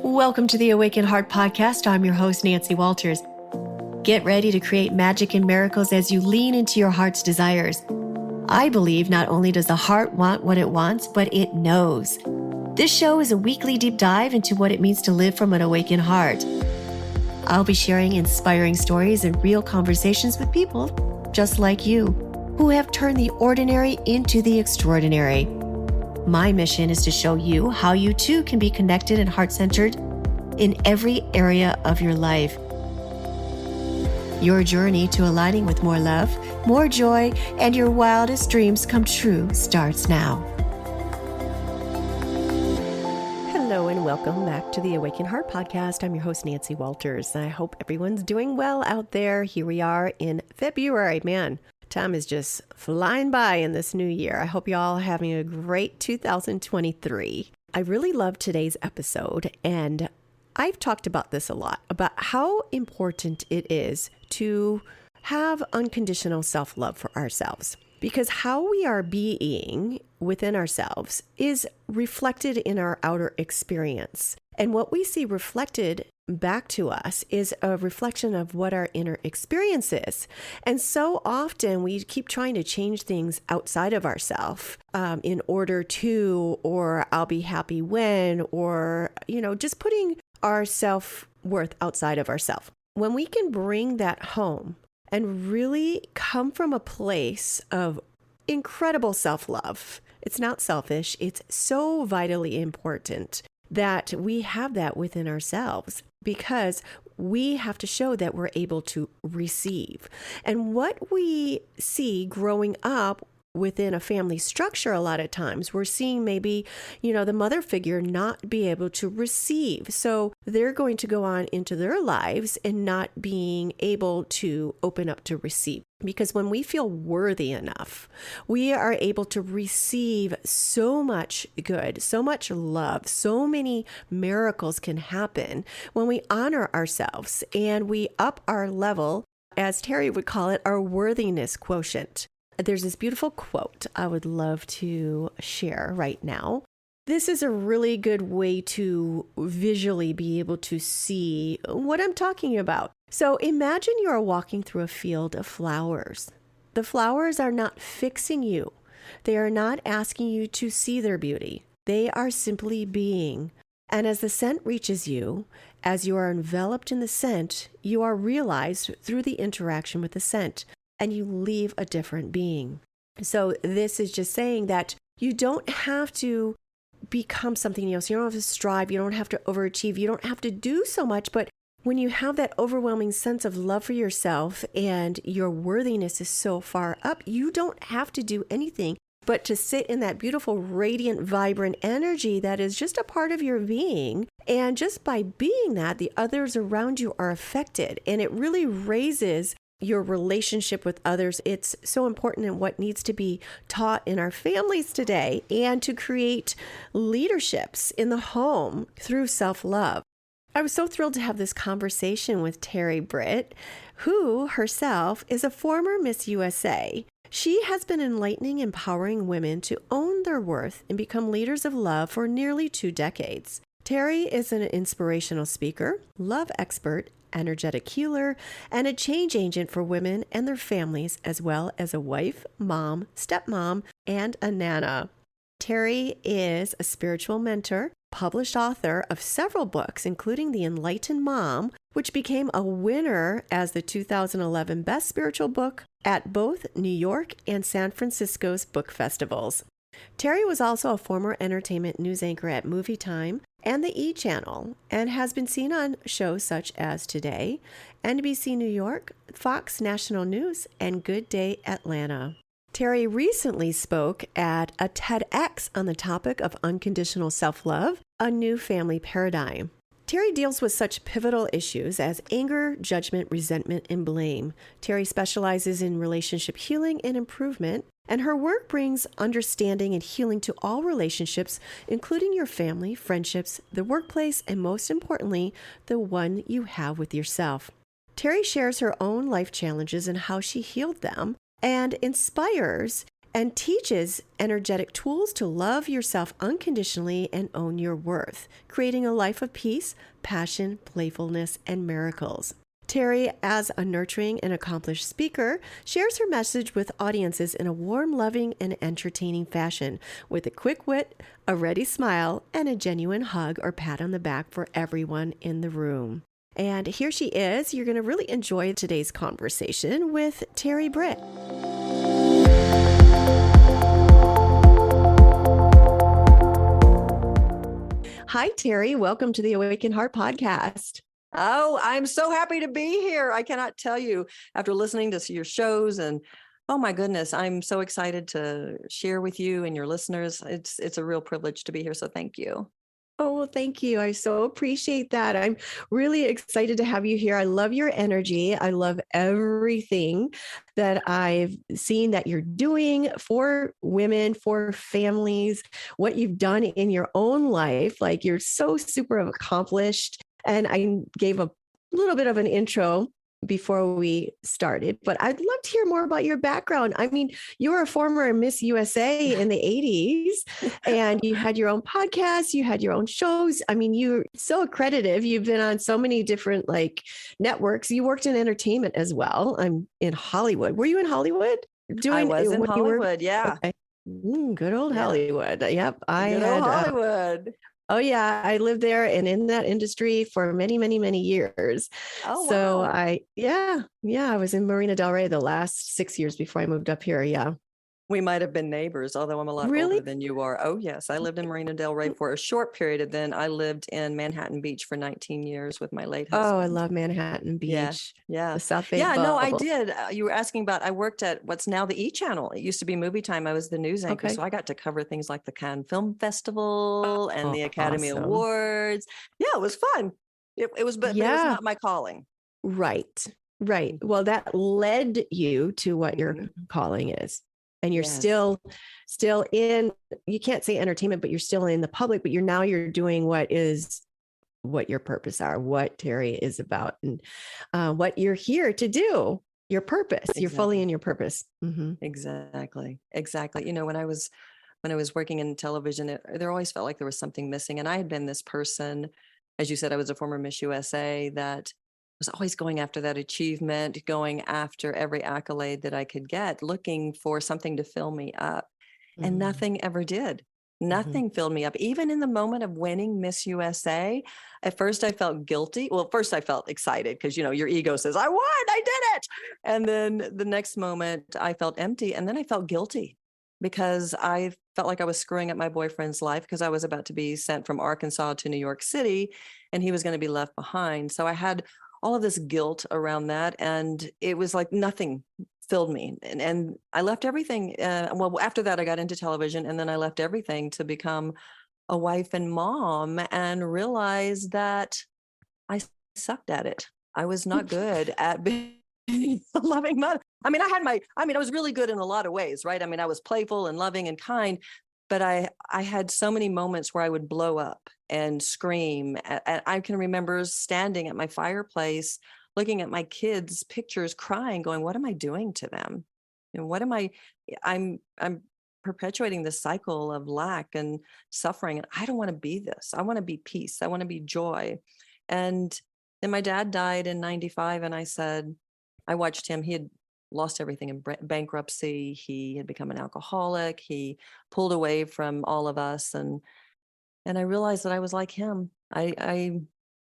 Welcome to the Awakened Heart Podcast. I'm your host, Nancy Walters. Get ready to create magic and miracles as you lean into your heart's desires. I believe not only does the heart want what it wants, but it knows. This show is a weekly deep dive into what it means to live from an awakened heart. I'll be sharing inspiring stories and real conversations with people just like you, who have turned the ordinary into the extraordinary. My mission is to show you how you too can be connected and heart-centered in every area of your life. Your journey to aligning with more love, more joy, and your wildest dreams come true starts now. Hello and welcome back to the Awakened Heart Podcast. I'm your host, Nancy Walters. I hope everyone's doing well out there. Here we are in February. Man, time is just flying by in this new year. I hope you all are having a great 2023. I really love today's episode, and I've talked about this a lot, about how important it is to have unconditional self-love for ourselves. Because how we are being within ourselves is reflected in our outer experience. And what we see reflected back to us is a reflection of what our inner experience is. And so often we keep trying to change things outside of ourselves in order to, or I'll be happy when, or, just putting our self-worth outside of ourselves. When we can bring that home and really come from a place of incredible self-love, it's not selfish, it's so vitally important that we have that within ourselves, because we have to show that we're able to receive. And what we see growing up within a family structure, a lot of times we're seeing maybe, the mother figure not be able to receive. So they're going to go on into their lives and not being able to open up to receive. Because when we feel worthy enough, we are able to receive so much good, so much love, so many miracles can happen when we honor ourselves and we up our level, as Terri would call it, our worthiness quotient. There's this beautiful quote I would love to share right now. This is a really good way to visually be able to see what I'm talking about. So imagine you are walking through a field of flowers. The flowers are not fixing you. They are not asking you to see their beauty. They are simply being. And as the scent reaches you, as you are enveloped in the scent, you are realized through the interaction with the scent, and you leave a different being. So this is just saying that you don't have to become something else. You don't have to strive. You don't have to overachieve. You don't have to do so much. But when you have that overwhelming sense of love for yourself and your worthiness is so far up, you don't have to do anything but to sit in that beautiful, radiant, vibrant energy that is just a part of your being. And just by being that, the others around you are affected. And it really raises your relationship with others. It's so important in what needs to be taught in our families today, and to create leaderships in the home through self-love. I was so thrilled to have this conversation with Terri Britt, who herself is a former Miss USA. She has been enlightening, empowering women to own their worth and become leaders of love for nearly 2 decades. Terri is an inspirational speaker, love expert, energetic healer, and a change agent for women and their families, as well as a wife, mom, stepmom, and a nana. Terri is a spiritual mentor, published author of several books, including The Enlightened Mom, which became a winner as the 2011 Best Spiritual Book at both New York and San Francisco's book festivals. Terri was also a former entertainment news anchor at Movietime and the E! Channel, and has been seen on shows such as Today, NBC New York, Fox National News, and Good Day Atlanta. Terri recently spoke at a TEDx on the topic of unconditional self-love, a new family paradigm. Terri deals with such pivotal issues as anger, judgment, resentment, and blame. Terri specializes in relationship healing and improvement, and her work brings understanding and healing to all relationships, including your family, friendships, the workplace, and most importantly, the one you have with yourself. Terri shares her own life challenges and how she healed them, and inspires and teaches energetic tools to love yourself unconditionally and own your worth, creating a life of peace, passion, playfulness, and miracles. Terri, as a nurturing and accomplished speaker, shares her message with audiences in a warm, loving, and entertaining fashion, with a quick wit, a ready smile, and a genuine hug or pat on the back for everyone in the room. And here she is. You're going to really enjoy today's conversation with Terri Britt. Hi, Terri. Welcome to the Awakened Heart podcast. Oh, I'm so happy to be here. I cannot tell you, after listening to your shows, and oh my goodness, I'm so excited to share with you and your listeners. It's a real privilege to be here. So thank you. Oh, well, thank you. I so appreciate that. I'm really excited to have you here. I love your energy. I love everything that I've seen that you're doing for women, for families, what you've done in your own life. Like, you're so super accomplished. And I gave a little bit of an intro before we started, but I'd love to hear more about your background. I mean, you were a former Miss USA in the 80s, and you had your own podcast, you had your own shows. I mean, you're so accredited. You've been on so many different networks. You worked in entertainment as well. I'm in Hollywood. Were you in Hollywood? I was in Hollywood. Yeah. Okay. Good old Hollywood. Yep. Good old Hollywood. Oh, yeah. I lived there and in that industry for many, many, many years. Oh, So wow. I was in Marina Del Rey the last 6 years before I moved up here. Yeah. We might have been neighbors, although I'm a lot Really? older than you are. Oh, yes. I lived in Marina Del Rey for a short period, and then I lived in Manhattan Beach for 19 years with my late husband. Oh, I love Manhattan Beach. Yeah. The South Bay Yeah, no, I bubble. did. You were asking about, I worked at what's now the E! Channel. It used to be Movietime. I was the news anchor. Okay. So I got to cover things like the Cannes Film Festival and the Academy Awesome. Awards. Yeah, it was fun. It was, but it was not my calling. Right. Well, that led you to what your calling is. And you're still in, you can't say entertainment, but you're still in the public, but you're doing what your purpose are, what Terri is about, and what you're here to do, your purpose. Exactly. You're fully in your purpose. Mm-hmm. Exactly. You know, when I was working in television, there always felt like there was something missing. And I had been this person, as you said, I was a former Miss USA that was always going after that achievement, going after every accolade that I could get, looking for something to fill me up. Mm-hmm. And nothing ever did. Nothing filled me up. Even in the moment of winning Miss USA, at first I felt guilty. Well, first I felt excited because, you know, your ego says, I won, I did it. And then the next moment I felt empty. And then I felt guilty because I felt like I was screwing up my boyfriend's life because I was about to be sent from Arkansas to New York City and he was going to be left behind. So I had all of this guilt around that. And it was like nothing filled me. And I left everything. Well, after that, I got into television, and then I left everything to become a wife and mom and realized that I sucked at it. I was not good at being a loving mother. I mean, I was really good in a lot of ways, right? I mean, I was playful and loving and kind, but I had so many moments where I would blow up and scream. I can remember standing at my fireplace, looking at my kids' pictures, crying, going, what am I doing to them? And what am I'm perpetuating this cycle of lack and suffering. And I don't want to be this. I want to be peace. I want to be joy. And then my dad died in 95. And I watched him. He had lost everything in bankruptcy. He had become an alcoholic. He pulled away from all of us. And I realized that I was like him. I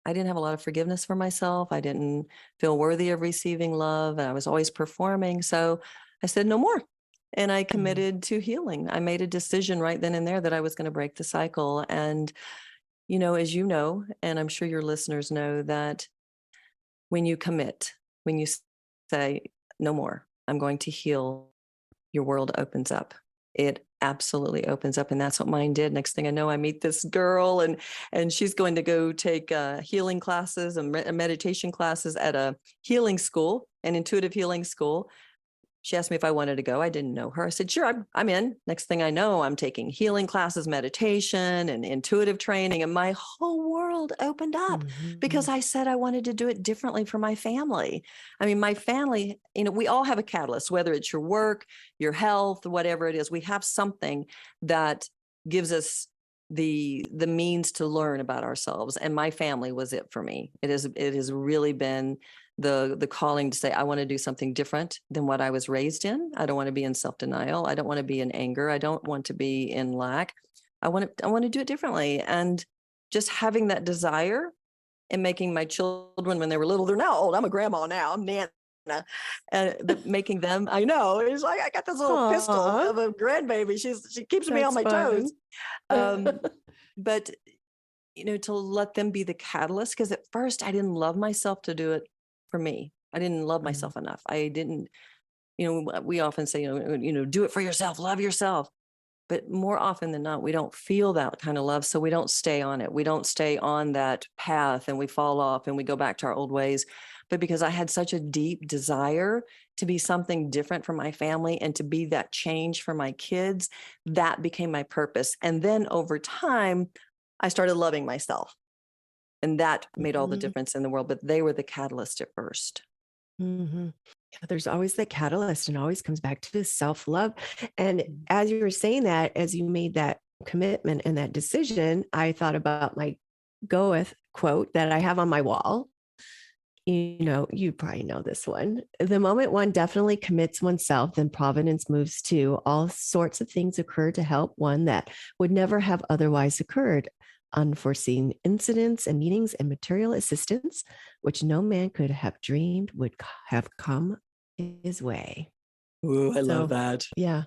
didn't have a lot of forgiveness for myself. I didn't feel worthy of receiving love. And I was always performing. So I said, no more. And I committed to healing. I made a decision right then and there that I was going to break the cycle. And, you know, as you know, and I'm sure your listeners know, that when you commit, when you say, no more, I'm going to heal, your world opens up. It absolutely opens up. And that's what mine did. Next thing I know, I meet this girl and she's going to go take healing classes and meditation classes at a healing school, an intuitive healing school. She asked me if I wanted to go. I didn't know her. I said, sure, I'm in. Next thing I know, I'm taking healing classes, meditation and intuitive training. And my whole world opened up because I said I wanted to do it differently for my family. I mean, my family, we all have a catalyst, whether it's your work, your health, whatever it is. We have something that gives us the means to learn about ourselves. And my family was it for me. It has really been the calling to say, I want to do something different than what I was raised in. I don't want to be in self-denial. I don't want to be in anger. I don't want to be in lack. I want to do it differently. And just having that desire and making my children, when they were little, they're now old. I'm a grandma now. I'm Nana. But making them, I know, it's like I got this little pistol of a grandbaby. She keeps me on my toes. But to let them be the catalyst, because at first I didn't love myself to do it for me. I didn't love myself enough. I didn't, we often say, do it for yourself, love yourself. But more often than not, we don't feel that kind of love. So we don't stay on it. We don't stay on that path, and we fall off and we go back to our old ways. But because I had such a deep desire to be something different for my family and to be that change for my kids, that became my purpose. And then over time, I started loving myself. And that made all the difference in the world. But they were the catalyst at first. Yeah, there's always the catalyst, and always comes back to this self-love. And as you were saying that, as you made that commitment and that decision, I thought about my Goeth quote that I have on my wall. You probably know this one. The moment one definitely commits oneself, then providence moves too. All sorts of things occur to help one that would never have otherwise occurred. Unforeseen incidents and meetings and material assistance, which no man could have dreamed would have come his way. Ooh, I love that. Yeah.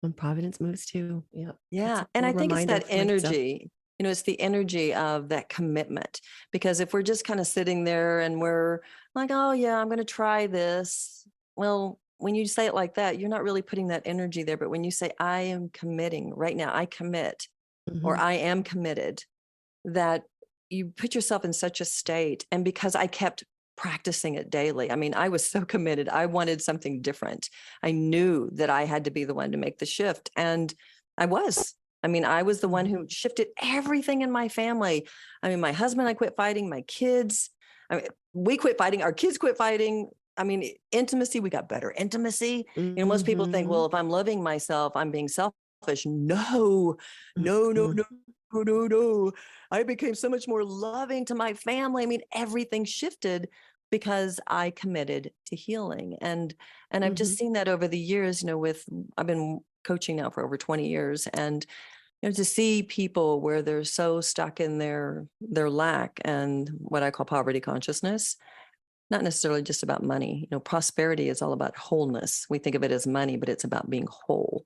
When providence moves too. Yeah. Yeah. And I think it's that energy. It's the energy of that commitment. Because if we're just kind of sitting there and we're like, oh, yeah, I'm going to try this. Well, when you say it like that, you're not really putting that energy there. But when you say, I am committing right now, I commit, or I am committed, that you put yourself in such a state. And because I kept practicing it daily, I mean, I was so committed. I wanted something different. I knew that I had to be the one to make the shift. And I was. I was the one who shifted everything in my family. My husband, I quit fighting, my kids, we quit fighting, our kids quit fighting. Intimacy, we got better intimacy. Most people think, well, if I'm loving myself, I'm being selfish. No. I became so much more loving to my family. Everything shifted because I committed to healing. And I've just seen that over the years, I've been coaching now for over 20 years. And to see people where they're so stuck in their lack and what I call poverty consciousness, not necessarily just about money. Prosperity is all about wholeness. We think of it as money, but it's about being whole.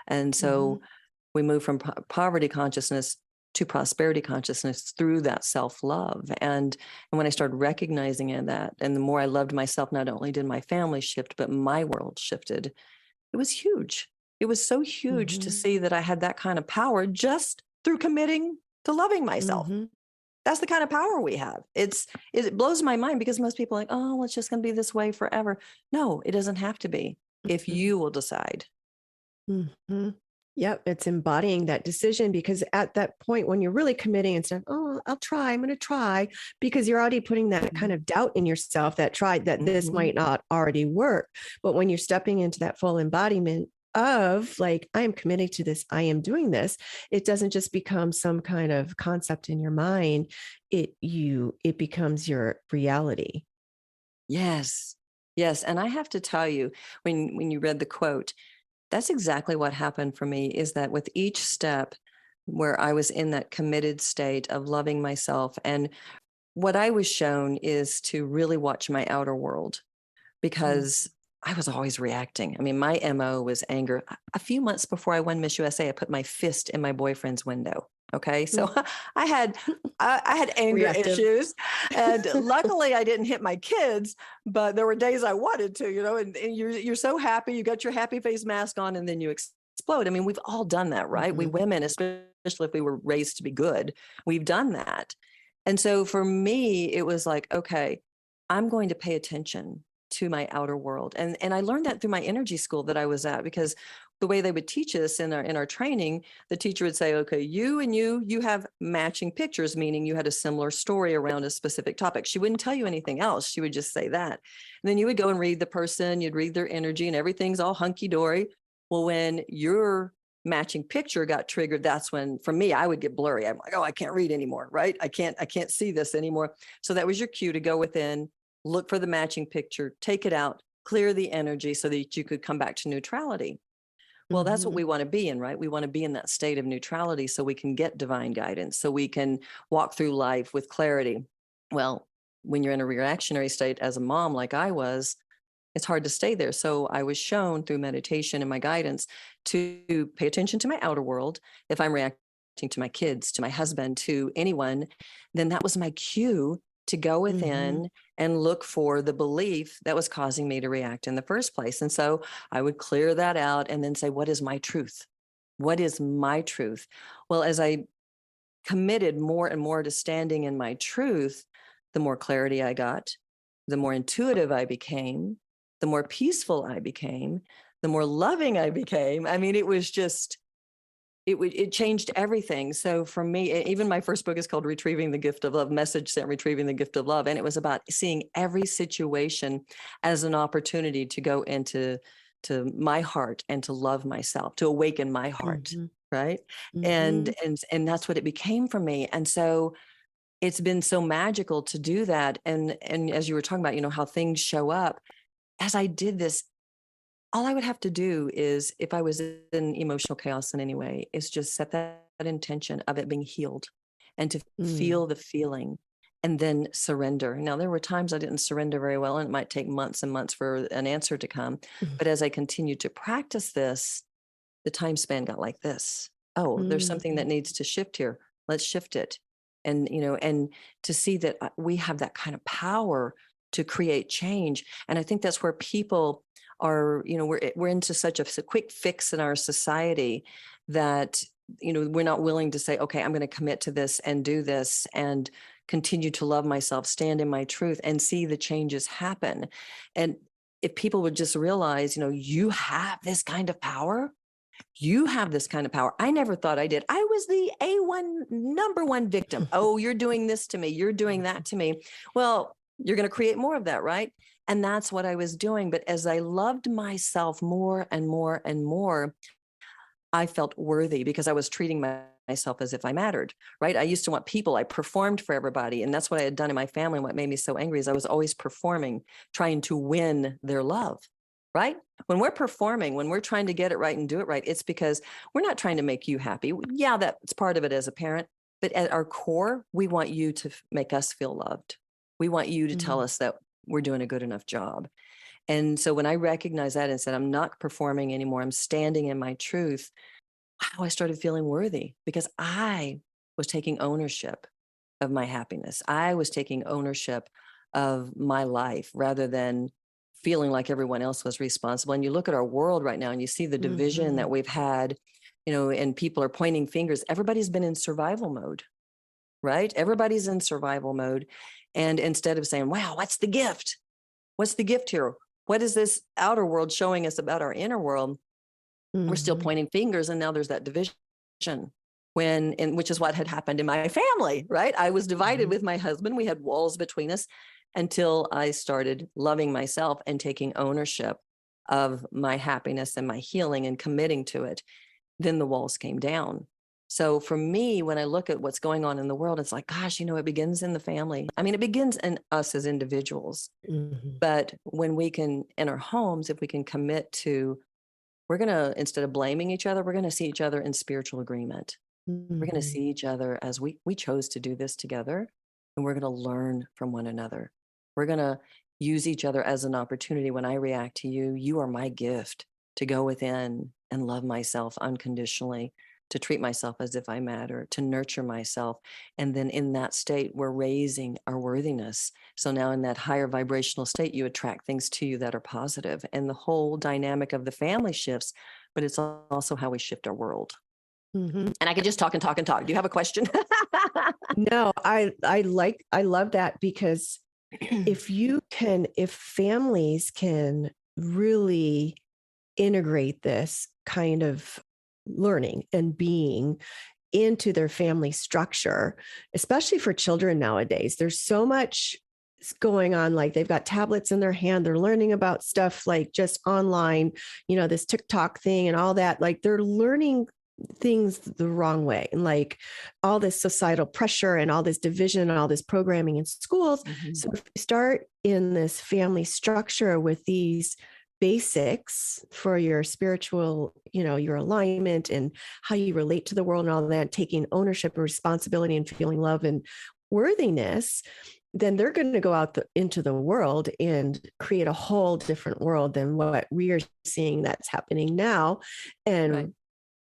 And so we move from poverty consciousness to prosperity consciousness through that self-love. And when I started recognizing that, and the more I loved myself, not only did my family shift, but my world shifted. It was huge. It was so huge to see that I had that kind of power just through committing to loving myself. That's the kind of power we have. It blows my mind, because most people are like, oh, well, it's just going to be this way forever. No, it doesn't have to be if you will decide. Yep. It's embodying that decision, because at that point when you're really committing and saying, oh, I'm going to try, because you're already putting that kind of doubt in yourself that this might not already work. But when you're stepping into that full embodiment of like, I am committing to this, I am doing this, it doesn't just become some kind of concept in your mind. It becomes your reality. Yes. And I have to tell you, when you read the quote, that's exactly what happened for me, is that with each step where I was in that committed state of loving myself, and what I was shown is to really watch my outer world, because I was always reacting. My MO was anger. A few months before I won Miss USA, I put my fist in my boyfriend's window. Okay. So I had anger issues, and luckily I didn't hit my kids, but there were days I wanted to, and you're so happy, you got your happy face mask on, and then you explode. We've all done that, right? We women, especially if we were raised to be good, we've done that. And so for me, it was like, okay, I'm going to pay attention to my outer world. And I learned that through my energy school that I was at, because the way they would teach us in our training, the teacher would say, okay, you and you have matching pictures, meaning you had a similar story around a specific topic. She wouldn't tell you anything else. She would just say that. And then you would go and read the person, you'd read their energy, and everything's all hunky-dory. Well, when your matching picture got triggered, that's when, for me, I would get blurry. I'm like, oh, I can't read anymore, right? I can't see this anymore. So that was your cue to go within, look for the matching picture, take it out, clear the energy so that you could come back to neutrality. Well, that's what we want to be in, right? We want to be in that state of neutrality so we can get divine guidance, so we can walk through life with clarity. Well, when you're in a reactionary state as a mom, like I was, it's hard to stay there. So I was shown through meditation and my guidance to pay attention to my outer world. If I'm reacting to my kids, to my husband, to anyone, then that was my cue to go within and look for the belief that was causing me to react in the first place. And so I would clear that out and then say, what is my truth? What is my truth? Well, as I committed more and more to standing in my truth, the more clarity I got, the more intuitive I became, the more peaceful I became, the more loving I became. I mean, it was just, it changed everything. So for me, even my first book is called Retrieving the Gift of Love, Message Sent, Retrieving the Gift of Love. And it was about seeing every situation as an opportunity to go into my heart and to love myself, to awaken my heart. Right. And that's what it became for me. And so it's been so magical to do that. And as you were talking about, how things show up, as I did this, all I would have to do is, if I was in emotional chaos in any way, is just set that intention of it being healed and to feel the feeling and then surrender. Now, there were times I didn't surrender very well, and it might take months and months for an answer to come. But as I continued to practice this, the time span got like this. Oh, there's something that needs to shift here. Let's shift it. And, and to see that we have that kind of power to create change. And I think that's where people are, we're into such a quick fix in our society that, we're not willing to say, okay, I'm going to commit to this and do this and continue to love myself, stand in my truth, and see the changes happen. And if people would just realize, you have this kind of power. You have this kind of power. I never thought I did. I was the number one victim. Oh, you're doing this to me. You're doing that to me. Well, you're going to create more of that, right? And that's what I was doing. But as I loved myself more and more and more, I felt worthy because I was treating myself as if I mattered, right? I used to want people. I performed for everybody. And that's what I had done in my family. And what made me so angry is I was always performing, trying to win their love, right? When we're performing, when we're trying to get it right and do it right, it's because we're not trying to make you happy. Yeah, that's part of it as a parent. But at our core, we want you to make us feel loved. We want you to tell us that we're doing a good enough job. And so when I recognized that and said, I'm not performing anymore, I'm standing in my truth, wow, I started feeling worthy because I was taking ownership of my happiness. I was taking ownership of my life rather than feeling like everyone else was responsible. And you look at our world right now and you see the division that we've had, and people are pointing fingers. Everybody's been in survival mode, right? Everybody's in survival mode. And instead of saying, wow, what's the gift? What's the gift here? What is this outer world showing us about our inner world? We're still pointing fingers. And now there's that division which is what had happened in my family, right? I was divided with my husband. We had walls between us until I started loving myself and taking ownership of my happiness and my healing and committing to it. Then the walls came down. So for me, when I look at what's going on in the world, it's like, gosh, it begins in the family. I mean, it begins in us as individuals. But when we can, in our homes, if we can commit to, we're going to, instead of blaming each other, we're going to see each other in spiritual agreement. We're going to see each other as we chose to do this together, and we're going to learn from one another. We're going to use each other as an opportunity. When I react to you, you are my gift to go within and love myself unconditionally, to treat myself as if I matter, to nurture myself. And then in that state, we're raising our worthiness. So now in that higher vibrational state, you attract things to you that are positive, and the whole dynamic of the family shifts, but it's also how we shift our world. And I could just talk and talk and talk. Do you have a question? No, I love that because if families can really integrate this kind of learning and being into their family structure, especially for children nowadays, there's so much going on. Like they've got tablets in their hand, they're learning about stuff like just online, this TikTok thing and all that. Like they're learning things the wrong way, and like all this societal pressure and all this division and all this programming in schools. So if you start in this family structure with these basics for your spiritual, your alignment and how you relate to the world and all that, taking ownership and responsibility and feeling love and worthiness, then they're going to go out into the world and create a whole different world than what we are seeing that's happening now. And Right.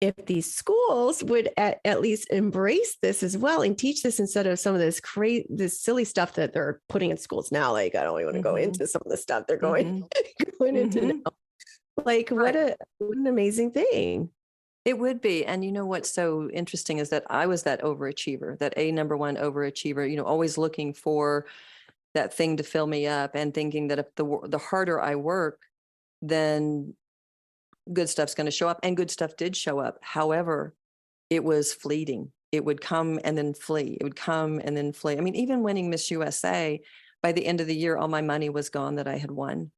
if these schools would at least embrace this as well and teach this instead of some of this this silly stuff that they're putting in schools now. Like, I don't even want to go into some of the stuff they're going into now. Like, what an amazing thing. It would be. And you know what's so interesting is that I was that overachiever, that number one overachiever, always looking for that thing to fill me up and thinking that if the harder I work, then good stuff's going to show up. And good stuff did show up. However, it was fleeting. It would come and then flee. It would come and then flee. I mean, even winning Miss USA, by the end of the year, all my money was gone that I had won.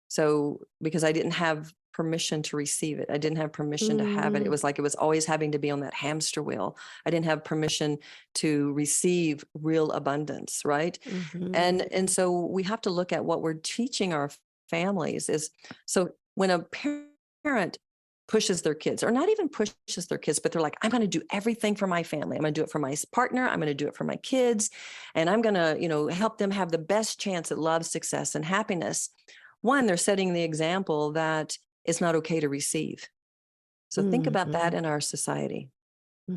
So because I didn't have permission to receive it, I didn't have permission to have it. It was like it was always having to be on that hamster wheel. I didn't have permission to receive real abundance, right? And so we have to look at what we're teaching our families is, so when a parent pushes their kids, or not even pushes their kids, but they're like, I'm going to do everything for my family. I'm going to do it for my partner. I'm going to do it for my kids. And I'm going to, help them have the best chance at love, success, and happiness. One, they're setting the example that it's not okay to receive. So think about that in our society.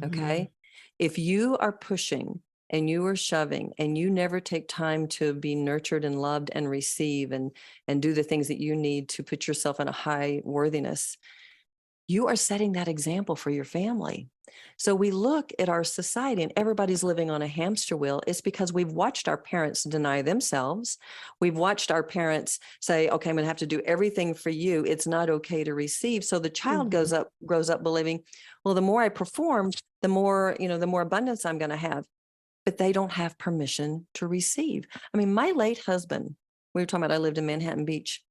Okay. If you are pushing and you are shoving and you never take time to be nurtured and loved and receive and do the things that you need to put yourself in a high worthiness, you are setting that example for your family. So we look at our society and everybody's living on a hamster wheel. It's because we've watched our parents deny themselves. We've watched our parents say, okay, I'm going to have to do everything for you. It's not okay to receive. So the child grows up believing, well, the more I perform, the more abundance I'm going to have. But they don't have permission to receive. I mean, my late husband, we were talking about, I lived in Manhattan Beach.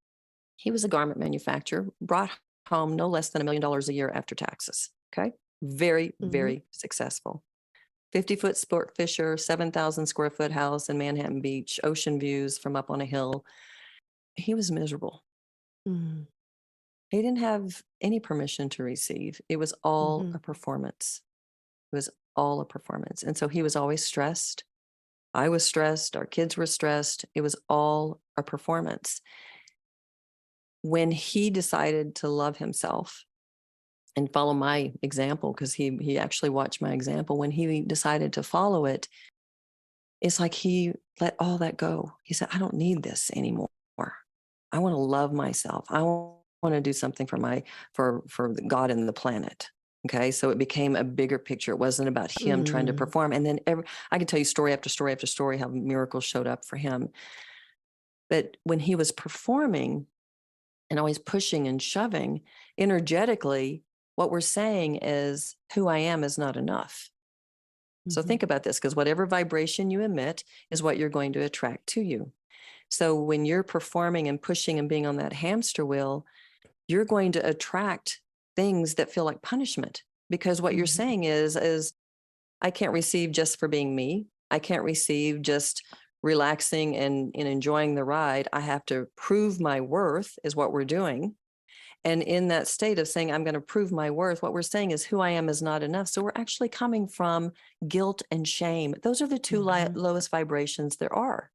He was a garment manufacturer, brought home no less than $1 million a year after taxes. Okay. Very, very successful. 50-foot sport fisher, 7,000 square foot house in Manhattan Beach, ocean views from up on a hill. He was miserable. He didn't have any permission to receive. It was all a performance. It was all a performance. And so he was always stressed. I was stressed. Our kids were stressed. It was all a performance. When he decided to love himself and follow my example, because he actually watched my example, when he decided to follow it, it's like he let all that go. He said, I don't need this anymore. I want to love myself. I want to do something for God and the planet. Okay. So it became a bigger picture. It wasn't about him trying to perform. And then I can tell you story after story after story how miracles showed up for him. But when he was performing and always pushing and shoving, energetically, what we're saying is who I am is not enough. So think about this, because whatever vibration you emit is what you're going to attract to you. So when you're performing and pushing and being on that hamster wheel, you're going to attract things that feel like punishment, because what you're saying is I can't receive just for being me. I can't receive just relaxing and enjoying the ride. I have to prove my worth is what we're doing. And in that state of saying, I'm going to prove my worth, what we're saying is who I am is not enough. So we're actually coming from guilt and shame. Those are the two lowest vibrations there are.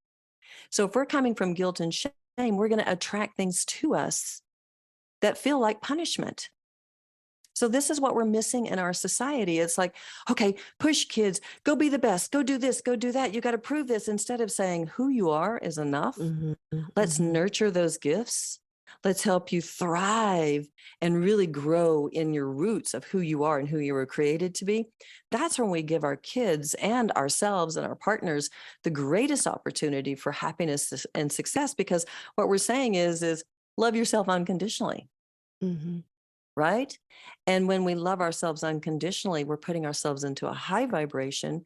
So if we're coming from guilt and shame, we're going to attract things to us that feel like punishment. So this is what we're missing in our society. It's like, okay, push kids, go be the best, go do this, go do that. You got to prove this, instead of saying who you are is enough. Let's nurture those gifts. Let's help you thrive and really grow in your roots of who you are and who you were created to be. That's when we give our kids and ourselves and our partners the greatest opportunity for happiness and success, because what we're saying is love yourself unconditionally, Mm-hmm. right? And when we love ourselves unconditionally, we're putting ourselves into a high vibration.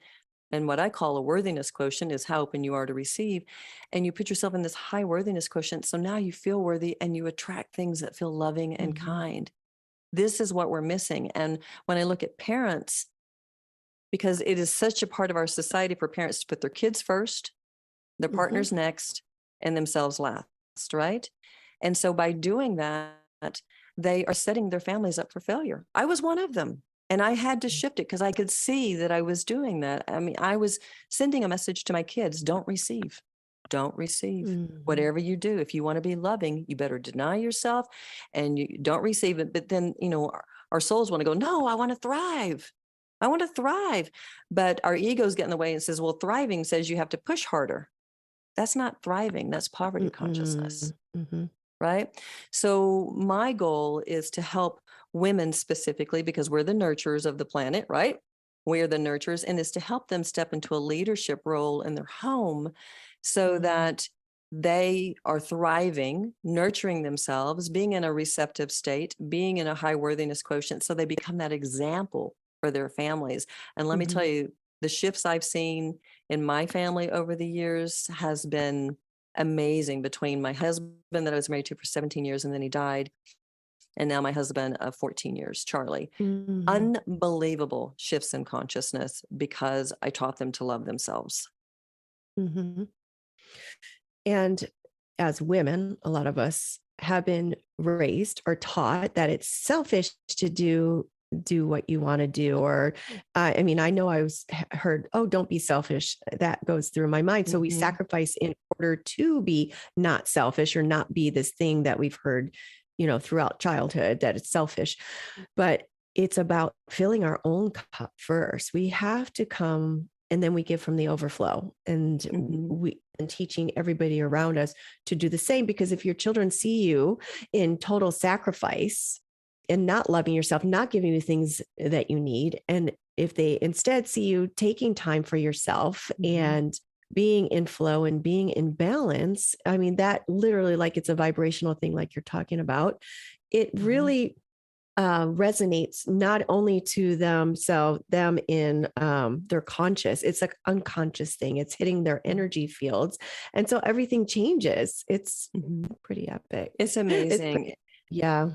And what I call a worthiness quotient is how open you are to receive. And you put yourself in this high worthiness quotient. So now you feel worthy and you attract things that feel loving and Mm-hmm. kind. This is what we're missing. And when I look at parents, because it is such a part of our society for parents to put their kids first, their Mm-hmm. partners next, and themselves last, right? And so by doing that, they are setting their families up for failure. I was one of them. And I had to shift it because I could see that I was doing that. I mean, I was sending a message to my kids: don't receive. Don't receive. Mm-hmm. Whatever you do, if you want to be loving, you better deny yourself and you don't receive it. But then, our souls want to go, no, I want to thrive. I want to thrive. But our egos get in the way and says, well, thriving says you have to push harder. That's not thriving. That's poverty consciousness, Mm-hmm. right? So my goal is to help women specifically, because we're the nurturers of the planet, right? We are the nurturers, and is to help them step into a leadership role in their home so Mm-hmm. that they are thriving, nurturing themselves, being in a receptive state, being in a high worthiness quotient, so they become that example for their families. And let me Mm-hmm. tell you, the shifts I've seen in my family over the years has been amazing, between my husband that I was married to for 17 years and then he died, and now my husband of 14 years, Charlie. Mm-hmm. Unbelievable shifts in consciousness because I taught them to love themselves. Mm-hmm. And as women, a lot of us have been raised or taught that it's selfish to do what you want to do. Or I mean, I know I was heard, oh, don't be selfish. That goes through my mind. So we Mm-hmm. sacrifice in order to be not selfish, or not be this thing that we've heard, throughout childhood, that it's selfish. But it's about filling our own cup first. We have to come, and then we give from the overflow. And Mm-hmm. we and teaching everybody around us to do the same. Because if your children see you in total sacrifice and not loving yourself, not giving you things that you need, and if they instead see you taking time for yourself Mm-hmm. and being in flow and being in balance, I mean, that literally, like, it's a vibrational thing, like you're talking about. It Mm-hmm. really resonates not only to them in their conscious, it's like unconscious thing. It's hitting their energy fields. And so everything changes. It's Mm-hmm. pretty epic. It's It's amazing. yeah.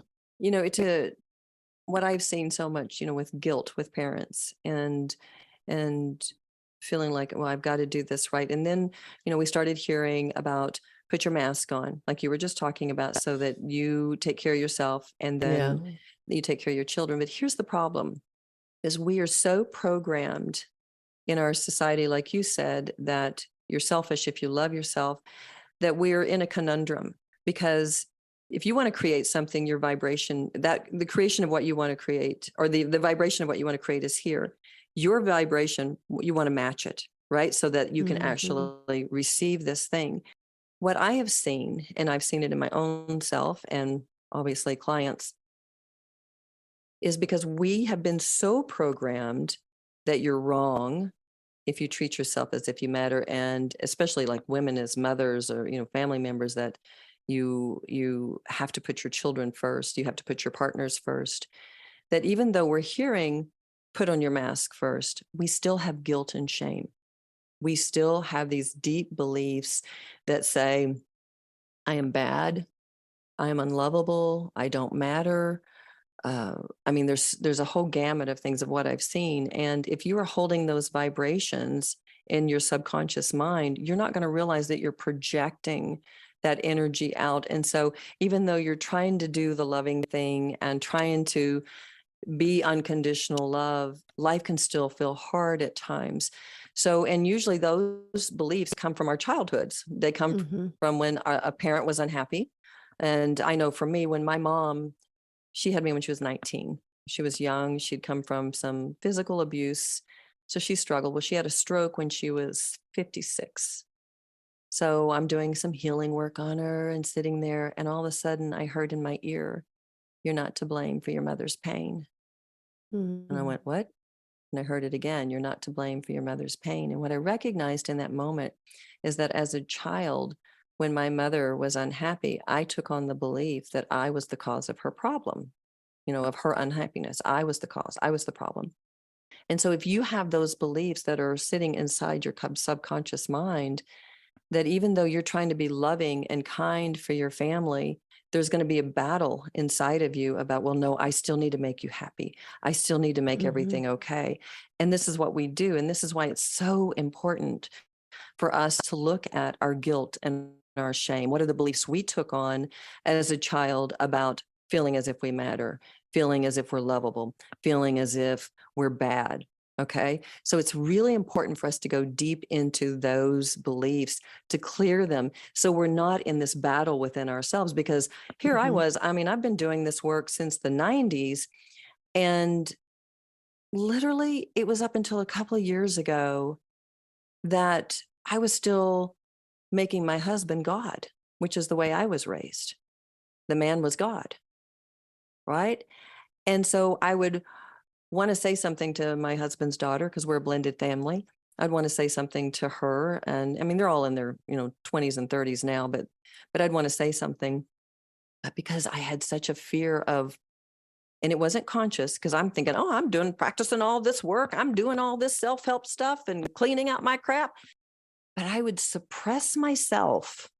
What I've seen so much, with guilt with parents, and feeling like, well, I've got to do this right. And then, we started hearing about put your mask on, like you were just talking about, so that you take care of yourself and Yeah. then you take care of your children. But here's the problem: is we are so programmed in our society, like you said, that you're selfish if you love yourself, that we're in a conundrum. Because if you want to create something, your vibration, that the creation of what you want to create, or the vibration of what you want to create, is here. Your vibration, you want to match it, right? So that you can Mm-hmm. actually receive this thing. What I have seen, and I've seen it in my own self and obviously clients, is because we have been so programmed that you're wrong if you treat yourself as if you matter. And especially like women as mothers, or family members, that you have to put your children first, you have to put your partners first. That even though we're hearing put on your mask first, we still have guilt and shame. We still have these deep beliefs that say, I am bad, I am unlovable, I don't matter. I mean, there's a whole gamut of things of what I've seen. And if you are holding those vibrations in your subconscious mind, you're not going to realize that you're projecting that energy out. And so even though you're trying to do the loving thing and trying to be unconditional love, life can still feel hard at times. So, and usually those beliefs come from our childhoods. They come Mm-hmm. from when a parent was unhappy. And I know for me, when my mom, she had me when she was 19. She was young. She'd come from some physical abuse. So she struggled. Well, she had a stroke when she was 56. So I'm doing some healing work on her and sitting there. And all of a sudden I heard in my ear, "You're not to blame for your mother's pain." And I Mhm. went, "What?" And I heard it again, "You're not to blame for your mother's pain." And what I recognized in that moment is that as a child, when my mother was unhappy, I took on the belief that I was the cause of her problem, of her unhappiness. I was the cause, I was the problem. And so if you have those beliefs that are sitting inside your subconscious mind, that even though you're trying to be loving and kind for your family, there's going to be a battle inside of you about, well, no, I still need to make you happy. I still need to make Mhm. everything okay. And this is what we do. And this is why it's so important for us to look at our guilt and our shame. What are the beliefs we took on as a child about feeling as if we matter, feeling as if we're lovable, feeling as if we're bad? Okay. So it's really important for us to go deep into those beliefs to clear them so we're not in this battle within ourselves. Because here I Mhm. was, I've been doing this work since the 90s. And literally, it was up until a couple of years ago that I was still making my husband God, which is the way I was raised. The man was God, right? And so I would want to say something to my husband's daughter because we're a blended family. I'd want to say something to her, and they're all in their 20s and 30s now, but I'd want to say something, but because I had such a fear of, and it wasn't conscious because I'm thinking, oh, I'm practicing all this work, I'm doing all this self-help stuff and cleaning out my crap, but I would suppress myself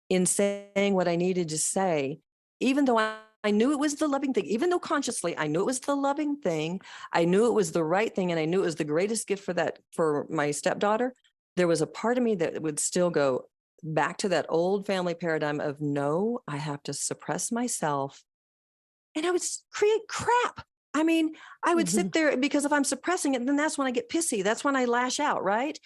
in saying what I needed to say, even though I knew it was the loving thing, even though consciously I knew it was the loving thing, I knew it was the right thing, and I knew it was the greatest gift for my stepdaughter. There was a part of me that would still go back to that old family paradigm of no, I have to suppress myself, and I would create crap. I mean, I would sit Mhm. there because if I'm suppressing it, then that's when I get pissy. That's when I lash out, right?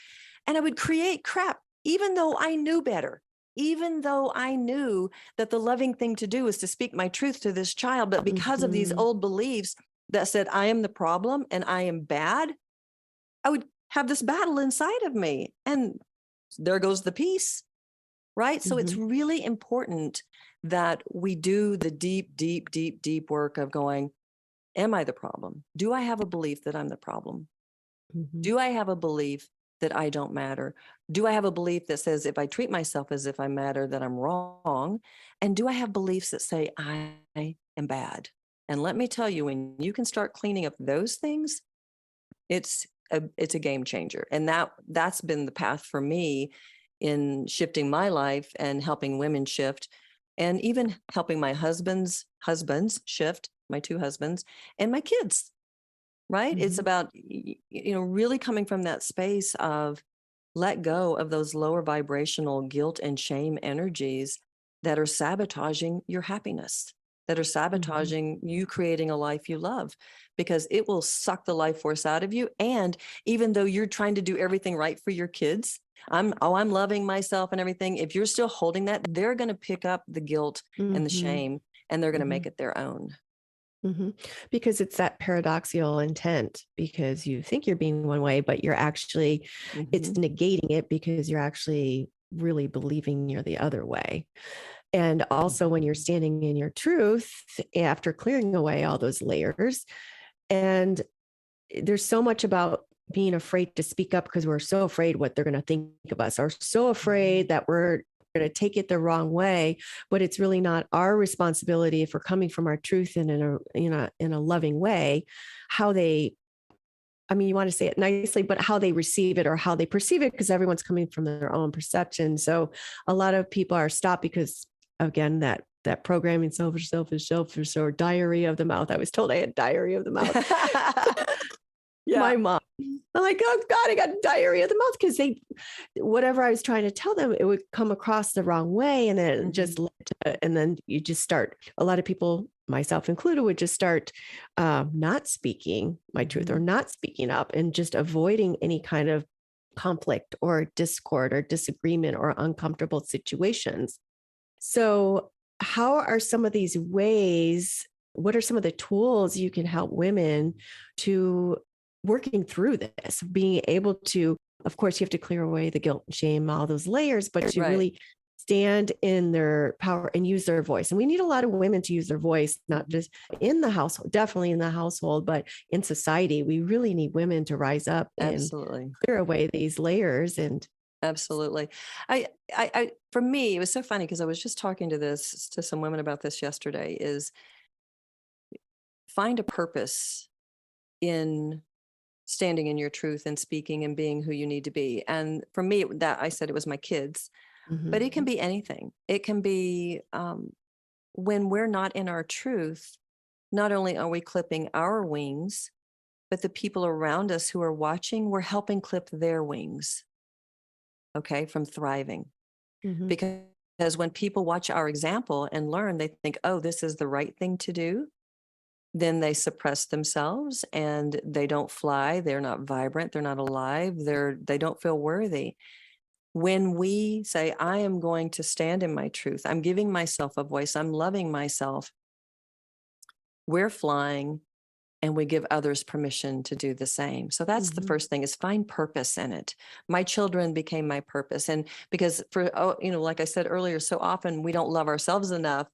And I would create crap, even though I knew better, even though I knew that the loving thing to do is to speak my truth to this child. But because of these Mhm. old beliefs that said I am the problem and I am bad, I would have this battle inside of me. And there goes the peace, right? So it's Mhm. really important that we do the deep, deep, deep, deep work of going, am I the problem? Do I have a belief that I'm the problem? Mhm. Do I have a belief that I don't matter? Do I have a belief that says if I treat myself as if I matter, that I'm wrong? And do I have beliefs that say I am bad? And let me tell you, when you can start cleaning up those things, it's a game changer. And that's been the path for me in shifting my life and helping women shift, and even helping my husbands shift, my two husbands, and my kids. Right? It's Mhm. about, really coming from that space of let go of those lower vibrational guilt and shame energies that are sabotaging your happiness, that are Mhm. sabotaging you creating a life you love, because it will suck the life force out of you. And even though you're trying to do everything right for your kids, I'm loving myself and everything. If you're still holding that, they're going to pick up the guilt and the Mhm. shame, and they're going to make Mhm. it their own. Mhm. Because it's that paradoxical intent because you think you're being one way, but you're actually, it's Hmm. negating it because you're actually really believing you're the other way. And also, when you're standing in your truth after clearing away all those layers, and there's so much about being afraid to speak up because we're so afraid what they're going to think of us, or so afraid that we're going to take it the wrong way. But it's really not our responsibility if we're coming from our truth and in a loving way, how they, I mean, you want to say it nicely, but how they receive it or how they perceive it, because everyone's coming from their own perception. So a lot of people are stopped because, again, that programming, selfish, or diarrhea of the mouth. I was told I had diarrhea of the mouth. Yeah. My mom. I'm like, oh God, I got diarrhea of the mouth because whatever I was trying to tell them, it would come across the wrong way. And then it just Mhm. led to, and then you just start, a lot of people, myself included, would just start not speaking my truth or Mhm. not speaking up and just avoiding any kind of conflict or discord or disagreement or uncomfortable situations. So, how are some of these ways? What are some of the tools you can help women to working through this, being able to of course, you have to clear away the guilt and shame, all those layers, but to Right. really stand in their power and use their voice. And we need a lot of women to use their voice, not just in the household, definitely in the household, but in society. We really need women to rise up and Absolutely. clear away these layers. And Absolutely. For me, it was so funny because I was just talking to some women about this yesterday, is find a purpose in standing in your truth and speaking and being who you need to be. And for me, that I said it was my kids, but it can Mhm. be anything. It can be when we're not in our truth, not only are we clipping our wings, but the people around us who are watching, we're helping clip their wings, okay, from thriving. Mhm. Because when people watch our example and learn, they think, oh, this is the right thing to do. Then they suppress themselves and they don't fly. They're not vibrant. They're not alive. They don't feel worthy. When we say, I am going to stand in my truth, I'm giving myself a voice, I'm loving myself, we're flying, and we give others permission to do the same. So that's the Mhm. first thing, is find purpose in it. My children became my purpose. And because like I said earlier, so often we don't love ourselves enough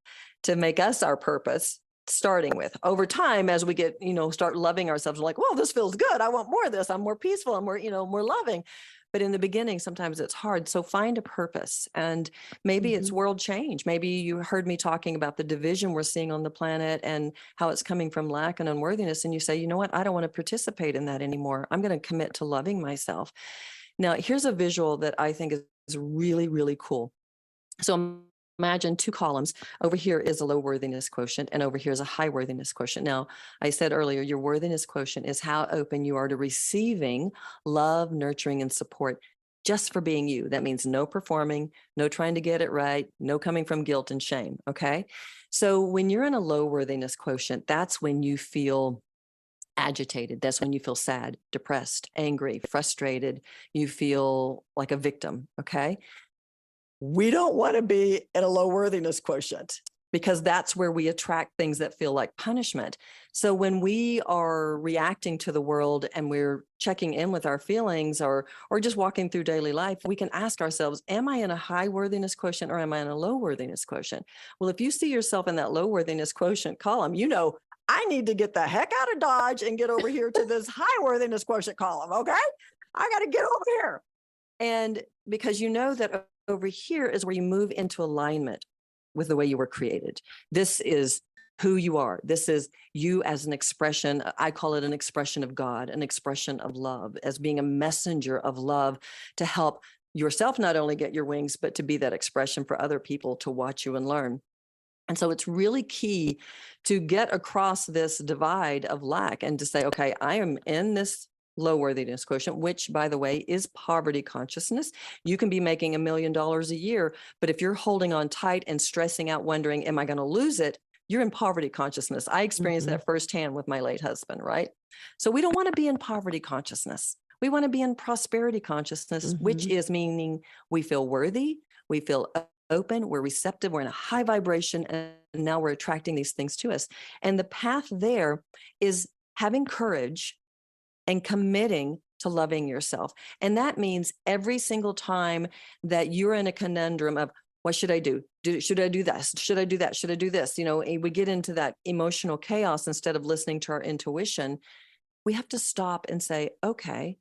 to make us our purpose. Starting with, over time, as we get, start loving ourselves, we're like, well, this feels good. I want more of this. I'm more peaceful. I'm more, more loving. But in the beginning, sometimes it's hard. So find a purpose. And maybe it's Mhm. world change. Maybe you heard me talking about the division we're seeing on the planet and how it's coming from lack and unworthiness. And you say, you know what? I don't want to participate in that anymore. I'm going to commit to loving myself. Now, here's a visual that I think is really, really cool. So imagine two columns. Over here is a low worthiness quotient, and over here is a high worthiness quotient. Now, I said earlier, your worthiness quotient is how open you are to receiving love, nurturing, and support just for being you. That means no performing, no trying to get it right, no coming from guilt and shame. Okay. So when you're in a low worthiness quotient, that's when you feel agitated. That's when you feel sad, depressed, angry, frustrated. You feel like a victim. Okay. We don't want to be in a low worthiness quotient, because that's where we attract things that feel like punishment. So when we are reacting to the world and we're checking in with our feelings, or just walking through daily life, we can ask ourselves, am I in a high worthiness quotient or am I in a low worthiness quotient? Well, if you see yourself in that low worthiness quotient column, I need to get the heck out of Dodge and get over here to this high worthiness quotient column. Okay. I got to get over here. And because that over here is where you move into alignment with the way you were created. This is who you are. This is you as an expression. I call it an expression of God, an expression of love, as being a messenger of love to help yourself not only get your wings, but to be that expression for other people to watch you and learn. And so it's really key to get across this divide of lack and to say, okay, I am in this low worthiness quotient, which, by the way, is poverty consciousness. You can be making $1 million a year, but if you're holding on tight and stressing out, wondering, am I going to lose it? You're in poverty consciousness. I experienced Mhm. that firsthand with my late husband, right? So we don't want to be in poverty consciousness. We want to be in prosperity consciousness, which Mhm. is meaning we feel worthy, we feel open, we're receptive, we're in a high vibration, and now we're attracting these things to us. And the path there is having courage and committing to loving yourself. And that means every single time that you're in a conundrum of, what should I do? Should I do this? Should I do that? Should I do this? We get into that emotional chaos instead of listening to our intuition. We have to stop and say, okay,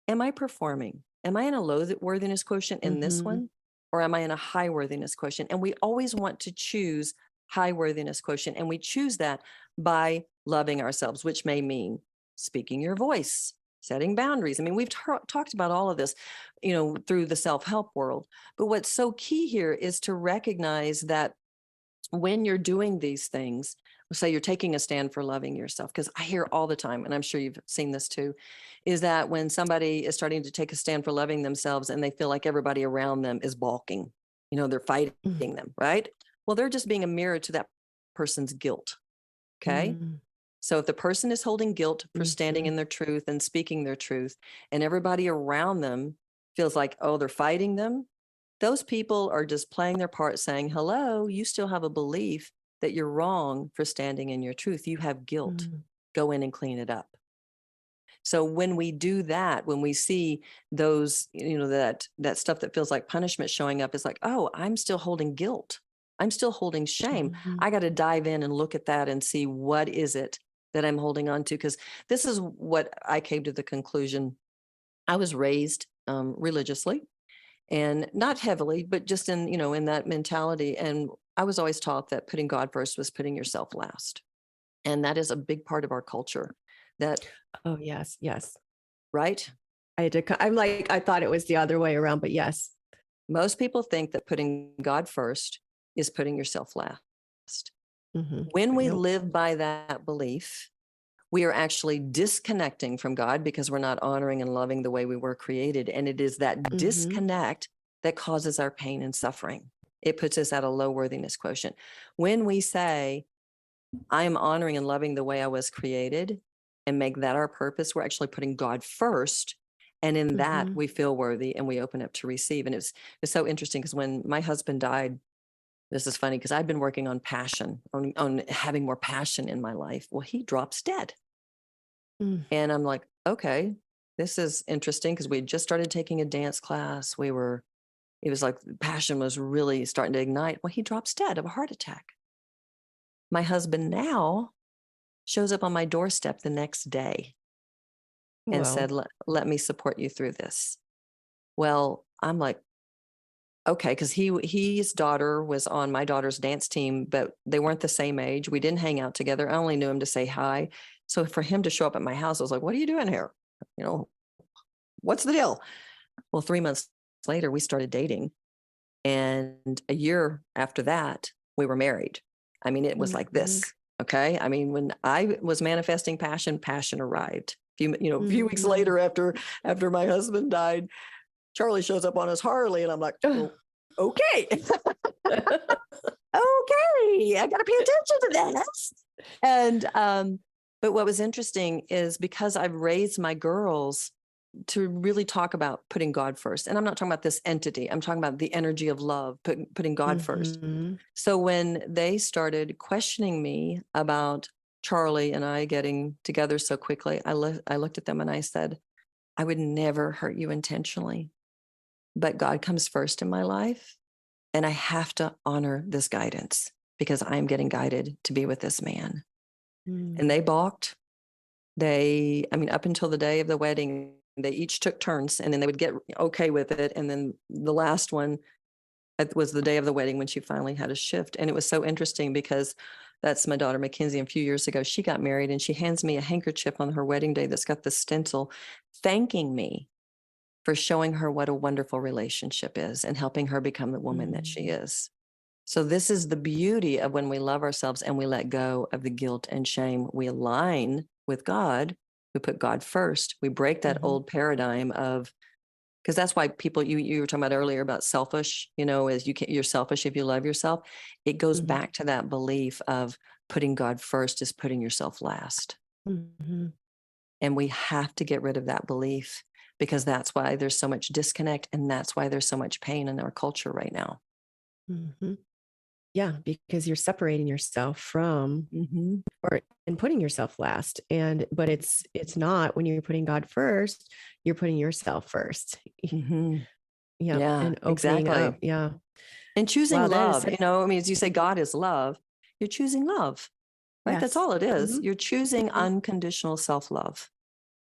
am I performing? Am I in a low worthiness quotient in this Mhm. one? Or am I in a high worthiness quotient? And we always want to choose high worthiness quotient. And we choose that by loving ourselves, which may mean speaking your voice, setting boundaries. I mean, we've talked about all of this, through the self-help world. But what's so key here is to recognize that when you're doing these things, say you're taking a stand for loving yourself, because I hear all the time, and I'm sure you've seen this too, is that when somebody is starting to take a stand for loving themselves and they feel like everybody around them is balking, they're fighting them, right? Well, they're just being a mirror to that person's guilt. Okay. Mhm. So if the person is holding guilt for standing Mhm. in their truth and speaking their truth, and everybody around them feels like, oh, they're fighting them, those people are just playing their part, saying, hello, you still have a belief that you're wrong for standing in your truth. You have guilt. Mhm. Go in and clean it up. So when we do that, when we see those, that stuff that feels like punishment showing up, it's like, oh, I'm still holding guilt. I'm still holding shame. Mhm. I got to dive in and look at that and see what is it that I'm holding on to. Because this is what I came to the conclusion. I was raised religiously, and not heavily, but just in that mentality. And I was always taught that putting God first was putting yourself last. And that is a big part of our culture. That, Oh, yes, yes. right? I'm like, I thought it was the other way around, but yes. Most people think that putting God first is putting yourself last. Mhm. When we Nope. live by that belief, we are actually disconnecting from God because we're not honoring and loving the way we were created. And it is that Mhm. disconnect that causes our pain and suffering. It puts us at a low worthiness quotient. When we say, I am honoring and loving the way I was created and make that our purpose, we're actually putting God first. And in that, Mhm. we feel worthy and we open up to receive. And it's so interesting because when my husband died, this is funny because I've been working on passion, on having more passion in my life. Well, he drops dead. Mm. And I'm like, okay, this is interesting because we just started taking a dance class. It was like passion was really starting to ignite. Well, he drops dead of a heart attack. My husband now shows up on my doorstep the next day and Well. said, let me support you through this. Well, I'm like, okay, because his daughter was on my daughter's dance team, but they weren't the same age. We didn't hang out together. I only knew him to say hi. So for him to show up at my house, I was like, what are you doing here? What's the deal? Well, 3 months later, we started dating. And a year after that, we were married. I mean, it was like Mhm. this. Okay. I mean, when I was manifesting passion, passion arrived. A few weeks Mhm. later after my husband died, Charlie shows up on his Harley and I'm like, oh, okay. Okay. I got to pay attention to this. And, but what was interesting is because I've raised my girls to really talk about putting God first. And I'm not talking about this entity. I'm talking about the energy of love, putting God first. Mhm. So when they started questioning me about Charlie and I getting together so quickly, I looked at them and I said, I would never hurt you intentionally, but God comes first in my life. And I have to honor this guidance because I'm getting guided to be with this man. And Mm. they balked. Up until the day of the wedding, they each took turns and then they would get okay with it. And then the last one, it was the day of the wedding when she finally had a shift. And it was so interesting because that's my daughter, Mackenzie. And a few years ago, she got married and she hands me a handkerchief on her wedding day that's got the stencil thanking me for showing her what a wonderful relationship is and helping her become the woman that she Mm. is. So this is the beauty of when we love ourselves and we let go of the guilt and shame. We align with God. We put God first. We break that Mhm. old paradigm of, because that's why people, you were talking about earlier about selfish, as you're selfish if you love yourself. It goes Mhm. back to that belief of putting God first is putting yourself last. Mhm. And we have to get rid of that belief because that's why there's so much disconnect and that's why there's so much pain in our culture right now. Mhm. Yeah, because you're separating yourself from Mm-hmm. and putting yourself last. But it's not when you're putting God first, you're putting yourself first. Mm-hmm. Yeah, Yeah, and opening up. exactly. Yeah. And choosing Wow, that is love, such as you say, God is love, you're choosing love, right? That's yes. all it is. Mhm. You're choosing Mhm. unconditional self-love.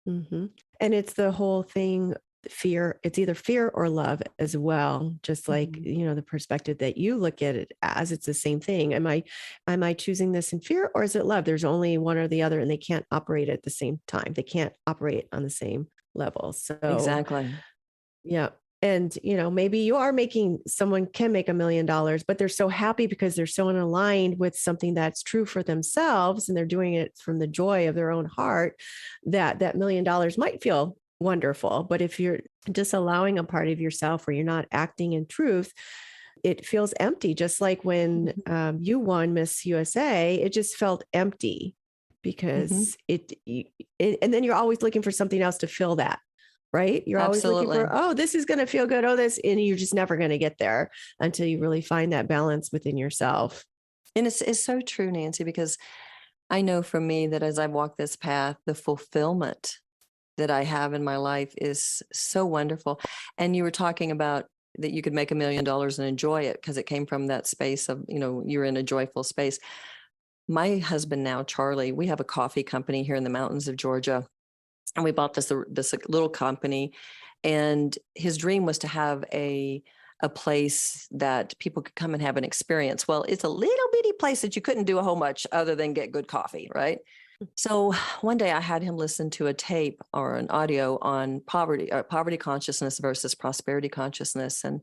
Mhm. And it's the whole thing, fear, it's either fear or love as well. Just like, Mm-hmm. the perspective that you look at it as, it's the same thing. Am I choosing this in fear or is it love? There's only one or the other and they can't operate at the same time. They can't operate on the same level. So, Exactly. yeah. And, maybe you are someone can make $1 million, but they're so happy because they're so aligned with something that's true for themselves and they're doing it from the joy of their own heart that $1 million might feel wonderful. But if you're just allowing a part of yourself where you're not acting in truth, it feels empty. Just like when Mm-hmm. you won Miss USA, it just felt empty Mm-hmm. because and then you're always looking for something else to fill that. Right. You're always looking for, Absolutely. oh, this is going to feel good. Oh, this, and you're just never going to get there until you really find that balance within yourself. And it's so true, Nancy, because I know for me that as I walk this path, the fulfillment that I have in my life is so wonderful. And you were talking about that you could make $1 million and enjoy it because it came from that space of, you're in a joyful space. My husband now, Charlie, we have a coffee company here in the mountains of Georgia, and we bought this little company, and his dream was to have a place that people could come and have an experience. Well, it's a little bitty place that you couldn't do a whole much other than get good coffee, right? So one day I had him listen to a tape or an audio on poverty consciousness versus prosperity consciousness. And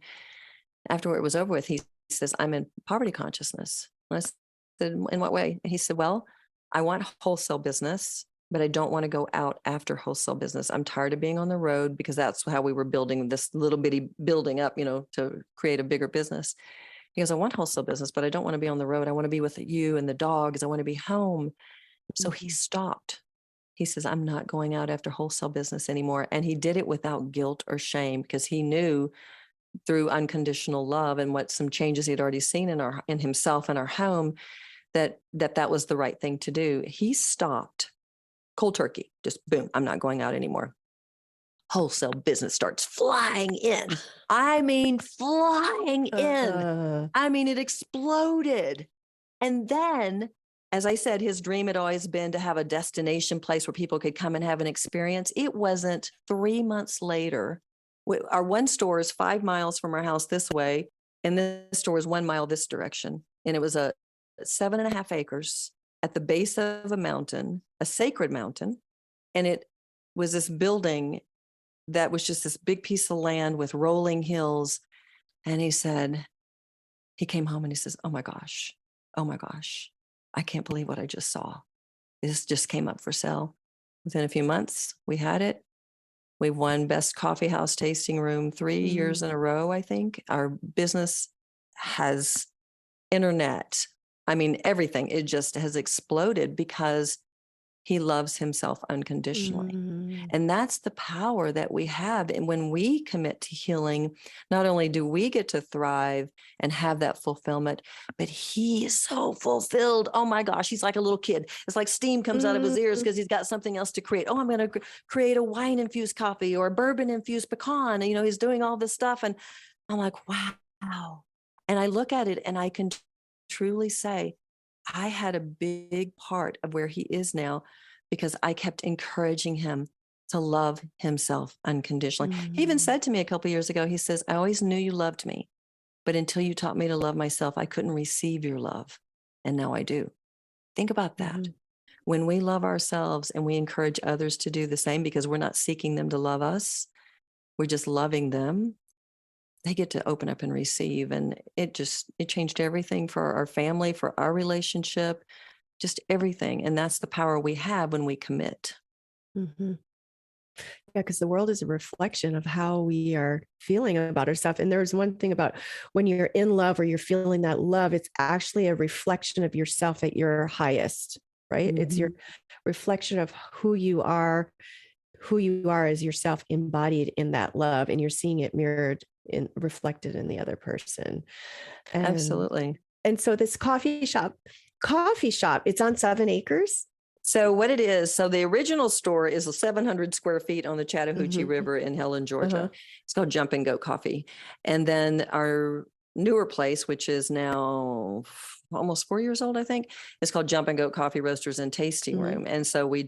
after it was over with, he says, I'm in poverty consciousness. And I said, in what way? And he said, well, I want wholesale business, but I don't want to go out after wholesale business. I'm tired of being on the road, because that's how we were building this little bitty building up, to create a bigger business. He goes, I want wholesale business, but I don't want to be on the road. I want to be with you and the dogs. I want to be home. So he stopped. He says, I'm not going out after wholesale business anymore. And he did it without guilt or shame, because he knew through unconditional love and what some changes he had already seen in himself and our home, that was the right thing to do. He stopped cold turkey, just boom, I'm not going out anymore. Wholesale business starts flying in. I mean, flying in. I mean, it exploded. And then, as I said, his dream had always been to have a destination place where people could come and have an experience. It wasn't 3 months later. Our one store is 5 miles from our house this way, and this store is 1 mile this direction. And it was a 7.5 acres at the base of a mountain, a sacred mountain. And it was this building that was just this big piece of land with rolling hills. And he came home and he says, oh my gosh, I can't believe what I just saw. This just came up for sale. Within a few months, we had it. We won Best Coffee House Tasting Room 3 years in a row, I think. Our business has internet. I mean, everything. It just has exploded because he loves himself unconditionally. And that's the power that we have. And when we commit to healing, not only do we get to thrive and have that fulfillment, but he is so fulfilled. Oh my gosh, he's like a little kid. It's like steam comes out of his ears because he's got something else to create. Oh, I'm going to create a wine-infused coffee or a bourbon-infused pecan. And, he's doing all this stuff. And I'm like, wow. And I look at it and I can truly say, I had a big part of where he is now because I kept encouraging him to love himself unconditionally. He even said to me a couple of years ago, he says, I always knew you loved me, but until you taught me to love myself, I couldn't receive your love. And now I do. Think about that. When we love ourselves and we encourage others to do the same, because we're not seeking them to love us, we're just loving them, they get to open up and receive. And it changed everything for our family, for our relationship, just everything. And that's the power we have when we commit. Yeah, because the world is a reflection of how we are feeling about ourselves. And there's one thing about when you're in love or you're feeling that love, it's actually a reflection of yourself at your highest, right? It's your reflection of who you are as yourself embodied in that love, and you're seeing it mirrored and reflected in the other person. Absolutely. And so this coffee shop, it's on 7 acres. So what it is, the original store is 700 square feet on the Chattahoochee River in Helen, Georgia. It's called Jump and Go Coffee. And then our newer place, which is now almost 4 years old, I think, is called Jump and Go Coffee Roasters and Tasting Room. And so we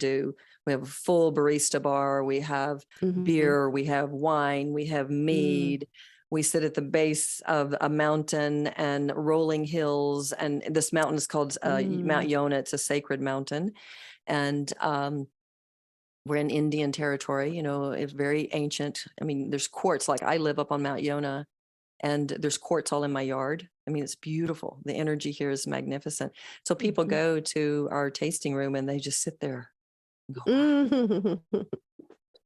have a full barista bar. We have beer, we have wine, we have mead. We sit at the base of a mountain and rolling hills. And this mountain is called Mount Yonah. It's a sacred mountain. And we're in Indian territory, it's very ancient. I mean, there's quartz. Like I live up on Mount Yonah, and there's quartz all in my yard. I mean, it's beautiful. The energy here is magnificent. So people go to our tasting room and they just sit there and go, wow.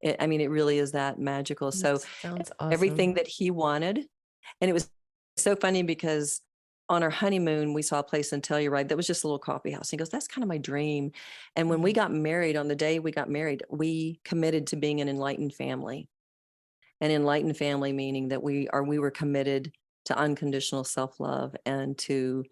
It really is that magical. So sounds awesome. Everything that he wanted. And it was so funny because on our honeymoon, we saw a place in Telluride that was just a little coffee house. He goes, that's kind of my dream. And when we got married, on the day we got married, we committed to being an enlightened family. An enlightened family meaning that we were committed to unconditional self-love and to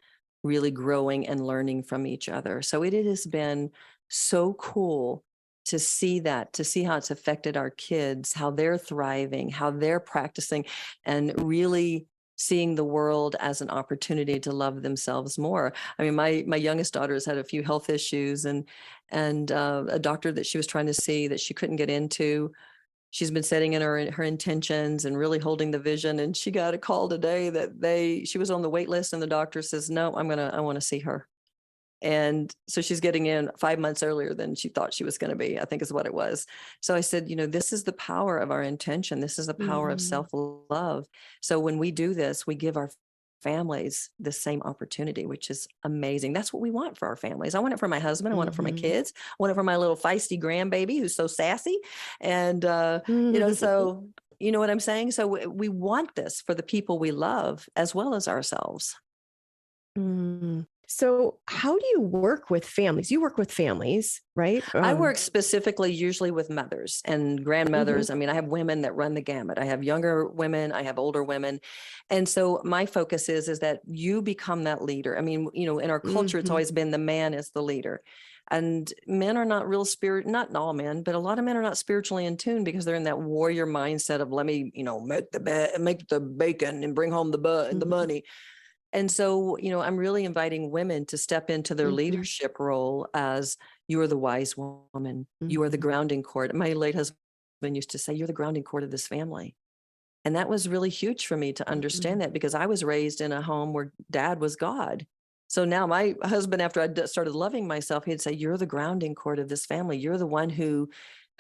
really growing and learning from each other. So it has been so cool to see that, to see how it's affected our kids, how they're thriving, how they're practicing, and really seeing the world as an opportunity to love themselves more. I mean, my youngest daughter has had a few health issues, and a doctor that she was trying to see that she couldn't get into. She's been setting in her intentions and really holding the vision. And she got a call today that she was on the wait list, and the doctor says, no, I want to see her. And so she's getting in 5 months earlier than she thought she was going to be, I think is what it was. So I said, this is the power of our intention. This is the power of self-love. So when we do this, we give our families the same opportunity, which is amazing. That's what we want for our families. I want it for my husband. I want it for my kids. I want it for my little feisty grandbaby who's so sassy. And, so you know what I'm saying? So we want this for the people we love as well as ourselves. So how do you work with families? You work with families, right? I work specifically usually with mothers and grandmothers. I mean, I have women that run the gamut. I have younger women, I have older women. And so my focus is that you become that leader. I mean, in our culture, it's always been the man is the leader. And men are not not all men, but a lot of men are not spiritually in tune because they're in that warrior mindset of let me, make the bacon and bring home the money. And so, I'm really inviting women to step into their leadership role as you are the wise woman. You are the grounding cord. My late husband used to say, you're the grounding cord of this family. And that was really huge for me to understand that because I was raised in a home where dad was God. So now my husband, after I started loving myself, he'd say, you're the grounding cord of this family. You're the one who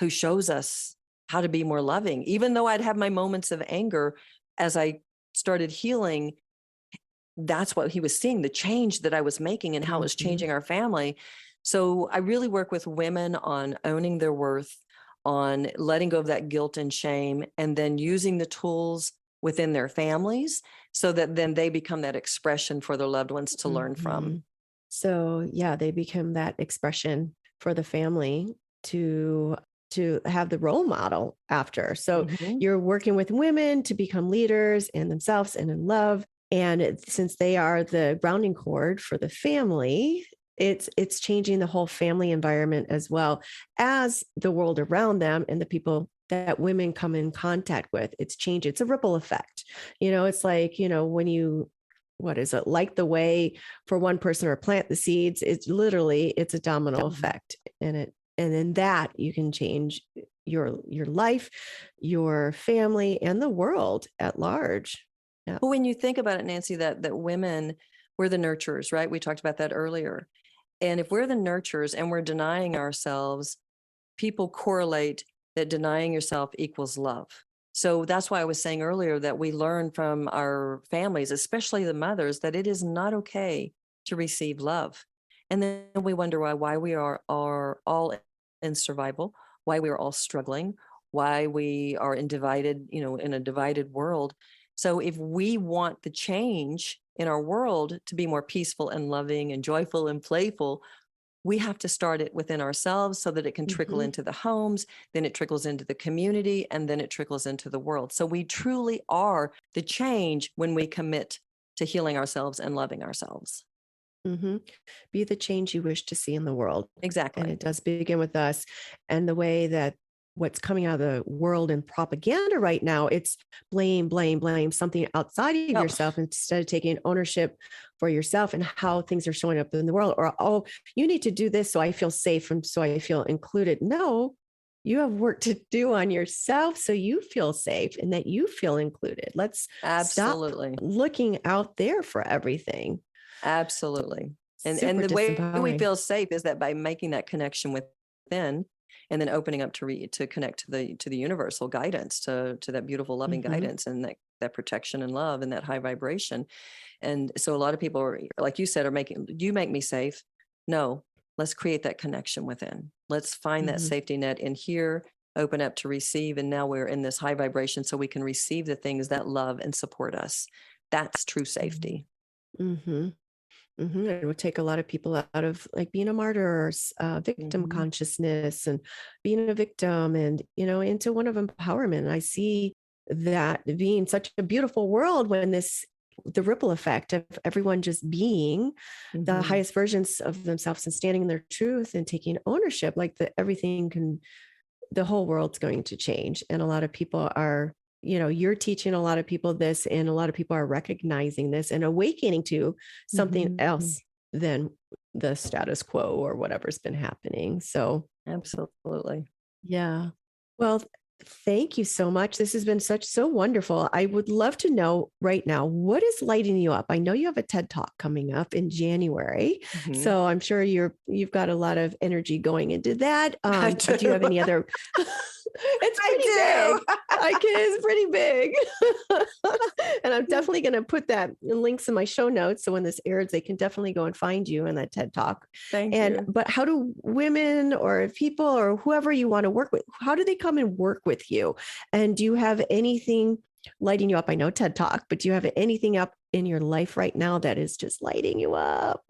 shows us how to be more loving. Even though I'd have my moments of anger as I started healing, that's what he was seeing, the change that I was making and how it was changing our family. So I really work with women on owning their worth, on letting go of that guilt and shame, and then using the tools within their families so that then they become that expression for their loved ones to learn from. So yeah, they become that expression for the family to have the role model after. So you're working with women to become leaders in themselves and in love. And since they are the grounding cord for the family, it's changing the whole family environment as well as the world around them and the people that women come in contact with. It's changed. It's a ripple effect. It's like, when you, what is it? Like the way for one person or plant the seeds, it's a domino effect. And in that you can change your life, your family, and the world at large. Yeah. Well, when you think about it, Nancy, that women, we're the nurturers, right? We talked about that earlier. And if we're the nurturers and we're denying ourselves, people correlate that denying yourself equals love. So that's why I was saying earlier that we learn from our families, especially the mothers, that it is not okay to receive love. And then we wonder why we are all in survival, why we are all struggling, why we are in a divided world. So if we want the change in our world to be more peaceful and loving and joyful and playful, we have to start it within ourselves so that it can trickle into the homes, then it trickles into the community, and then it trickles into the world. So we truly are the change when we commit to healing ourselves and loving ourselves. Be the change you wish to see in the world. Exactly. And it does begin with us. And the way that what's coming out of the world in propaganda right now, it's blame, something outside of yourself instead of taking ownership for yourself and how things are showing up in the world. Or, oh, you need to do this so I feel safe and so I feel included. No, you have work to do on yourself so you feel safe and that you feel included. Let's stop looking out there for everything. Absolutely. And the way we feel safe is that by making that connection within, and then opening up to connect to the universal guidance, to that beautiful loving guidance and that protection and love and that high vibration. And so a lot of people are, like you said, you make me safe. No, let's create that connection within. Let's find that safety net in here, open up to receive. And now we're in this high vibration so we can receive the things that love and support us. That's true safety. It would take a lot of people out of like being a martyr or victim consciousness and being a victim and, into one of empowerment. And I see that being such a beautiful world when this the ripple effect of everyone just being the Mhm. highest versions of themselves and standing in their truth and taking ownership, like the whole world's going to change. And a lot of people are, you're teaching a lot of people this, and a lot of people are recognizing this and awakening to something Mhm. else than the status quo or whatever's been happening. So, Absolutely. yeah. Well, thank you so much. This has been so wonderful. I would love to know right now, what is lighting you up? I know you have a TED Talk coming up in January, Mhm. so I'm sure you've got a lot of energy going into that. I Do you have do. any other? It's pretty I big. do. It's pretty big. And I'm definitely going to put that in links in my show notes. So when this airs, they can definitely go and find you in that TED Talk. Thank you. But how do women or people or whoever you want to work with, how do they come and work with you? And do you have anything lighting you up? I know TED Talk, but do you have anything up in your life right now that is just lighting you up?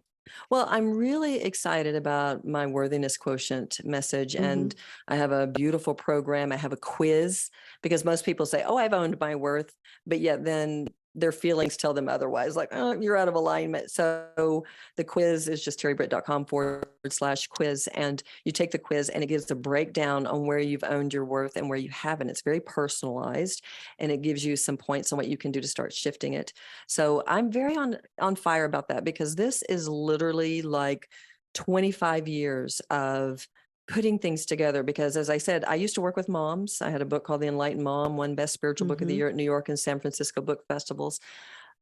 Well, I'm really excited about my worthiness quotient message. Mm-hmm. And I have a beautiful program. I have a quiz because most people say, oh, I've owned my worth. But yet then their feelings tell them otherwise, like, oh, you're out of alignment. So the quiz is just terribritt.com/quiz. And you take the quiz and it gives a breakdown on where you've owned your worth and where you haven't. It's very personalized and it gives you some points on what you can do to start shifting it. So I'm very on fire about that because this is literally like 25 years of putting things together. Because as I said, I used to work with moms. I had a book called The Enlightened Mom, won Best Spiritual Book of the Mm-hmm. Year at New York and San Francisco book festivals.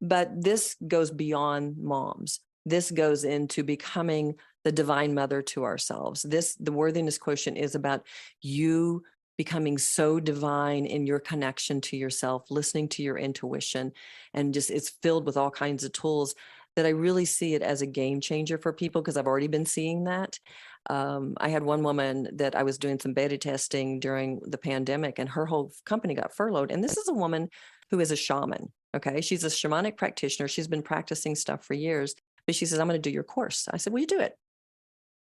But this goes beyond moms. This goes into becoming the divine mother to ourselves. The worthiness quotient is about you becoming so divine in your connection to yourself, listening to your intuition, and just it's filled with all kinds of tools that I really see it as a game changer for people because I've already been seeing that. I had one woman that I was doing some beta testing during the pandemic, and her whole company got furloughed. And this is a woman who is a shaman. Okay. She's a shamanic practitioner. She's been practicing stuff for years, but she says, I'm going to do your course. I said, will you do it?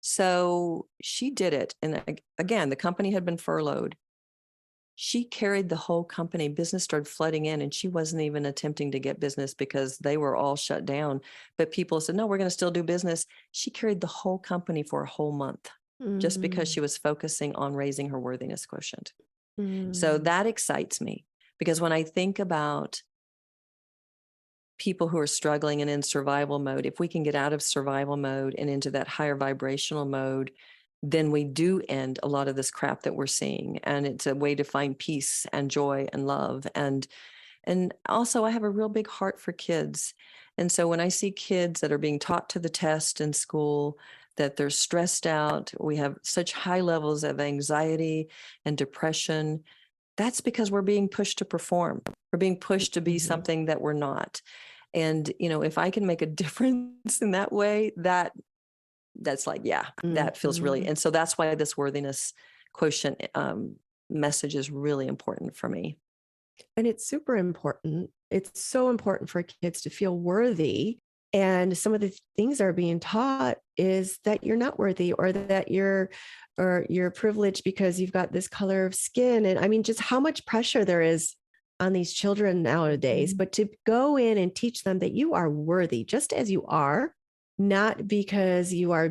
So she did it. And again, the company had been furloughed. She carried the whole company. Business started flooding in, and she wasn't even attempting to get business because they were all shut down. But people said, no, we're going to still do business. She carried the whole company for a whole month just because she was focusing on raising her worthiness quotient. So that excites me because when I think about people who are struggling and in survival mode, if we can get out of survival mode and into that higher vibrational mode, then we do end a lot of this crap that we're seeing. And it's a way to find peace and joy and love. And also I have a real big heart for kids. And so when I see kids that are being taught to the test in school, that they're stressed out, we have such high levels of anxiety and depression, that's because we're being pushed to perform. We're being pushed to be something that we're not. And, if I can make a difference in that way, that's like, yeah, that feels really, and so that's why this worthiness quotient message is really important for me. And it's super important. It's so important for kids to feel worthy. And some of the things that are being taught is that you're not worthy or that you're privileged because you've got this color of skin. And I mean, just how much pressure there is on these children nowadays, but to go in and teach them that you are worthy just as you are, not because you are,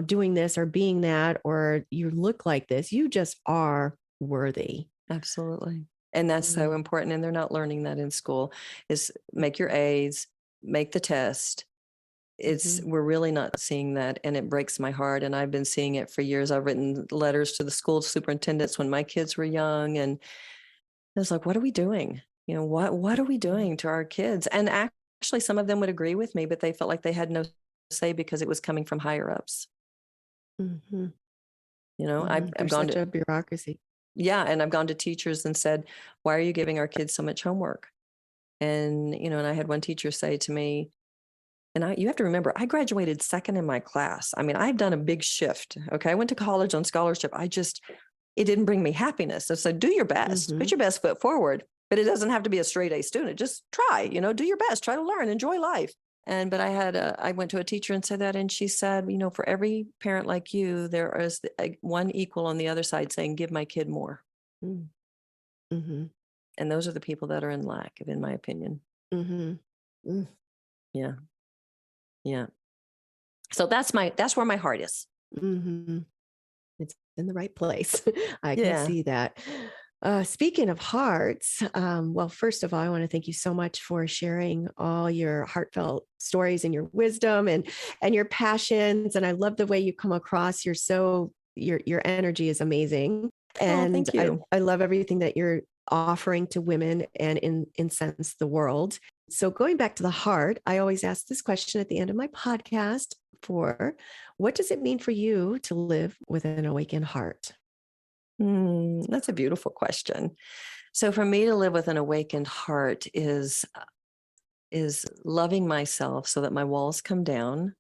doing this or being that, or you look like this, you just are worthy. Absolutely. And that's so important. And they're not learning that in school is make your A's, make the test. We're really not seeing that. And it breaks my heart. And I've been seeing it for years. I've written letters to the school superintendents when my kids were young. And I was like, what are we doing? What are we doing to our kids? And actually some of them would agree with me, but they felt like they had no say because it was coming from higher ups. Mm-hmm. I've There's gone such to, a bureaucracy. yeah. And I've gone to teachers and said, why are you giving our kids so much homework? And, and I had one teacher say to me, and you have to remember, I graduated second in my class. I mean, I've done a big shift. Okay. I went to college on scholarship. It didn't bring me happiness. I said, do your best, put your best foot forward, but it doesn't have to be a straight A student. Just try, do your best, try to learn, enjoy life. But I went to a teacher and said that, and she said, for every parent like you, there is one equal on the other side saying, give my kid more. Mm-hmm. And those are the people that are in lack, in my opinion. Mm-hmm. Mm, Yeah. Yeah. So that's where my heart is. mhm. It's in the right place. I can Yeah. see that. Speaking of hearts, well, first of all, I want to thank you so much for sharing all your heartfelt stories and your wisdom and your passions. And I love the way you come across. Your energy is amazing, Oh, and thank you. I love everything that you're offering to women and incense the world. So going back to the heart, I always ask this question at the end of my podcast: for what does it mean for you to live with an awakened heart? That's a beautiful question. So for me to live with an awakened heart is loving myself so that my walls come down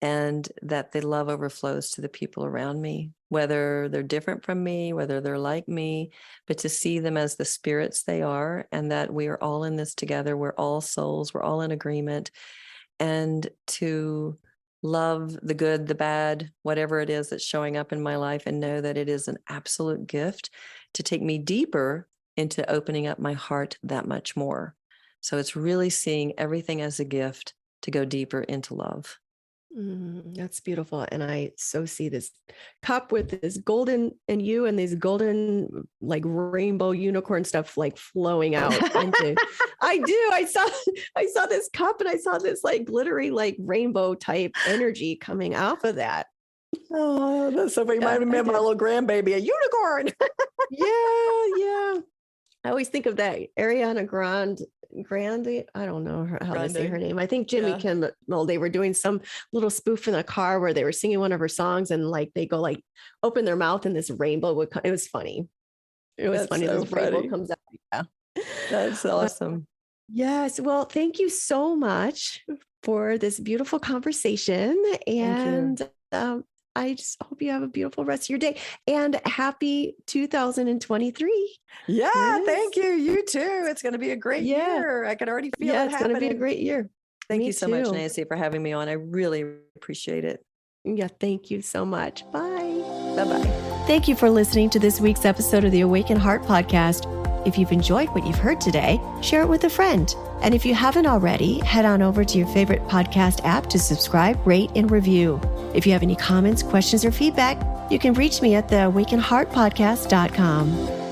and that the love overflows to the people around me, whether they're different from me, whether they're like me, but to see them as the spirits they are, and that we are all in this together. We're all souls, we're all in agreement, and to love the good, the bad, whatever it is that's showing up in my life, and know that it is an absolute gift to take me deeper into opening up my heart that much more. So it's really seeing everything as a gift to go deeper into love. That's beautiful. And I so see this cup with this golden and you and these golden, like rainbow unicorn stuff like flowing out into. I do. I saw this cup and I saw this like glittery, like rainbow type energy coming off of that. Oh, that's so funny. You might Yeah, have I met my did. little grandbaby, a unicorn. Yeah. I always think of that Ariana Grande. I don't know how to say her Grande. name. I think Jimmy Yeah. Kimmel, they were doing some little spoof in the car where they were singing one of her songs and like they go like open their mouth and this rainbow would come. It was funny. It was That's funny. so This rainbow funny. comes out. Yeah. That's But awesome. yes. Well, thank you so much for this beautiful conversation. Thank you. And I just hope you have a beautiful rest of your day and happy 2023. Yeah, thank Yes. you. You too. It's going to be a great Yeah. year. I can already feel Yeah. it It's going to be a happening. great year. Thank Me you so much, too. Nancy, for having me on. I really appreciate it. Yeah. Thank you so much. Bye. Bye bye. Thank you for listening to this week's episode of the Awaken Heart podcast. If you've enjoyed what you've heard today, share it with a friend. And if you haven't already, head on over to your favorite podcast app to subscribe, rate, and review. If you have any comments, questions, or feedback, you can reach me at theawakenheartpodcast.com.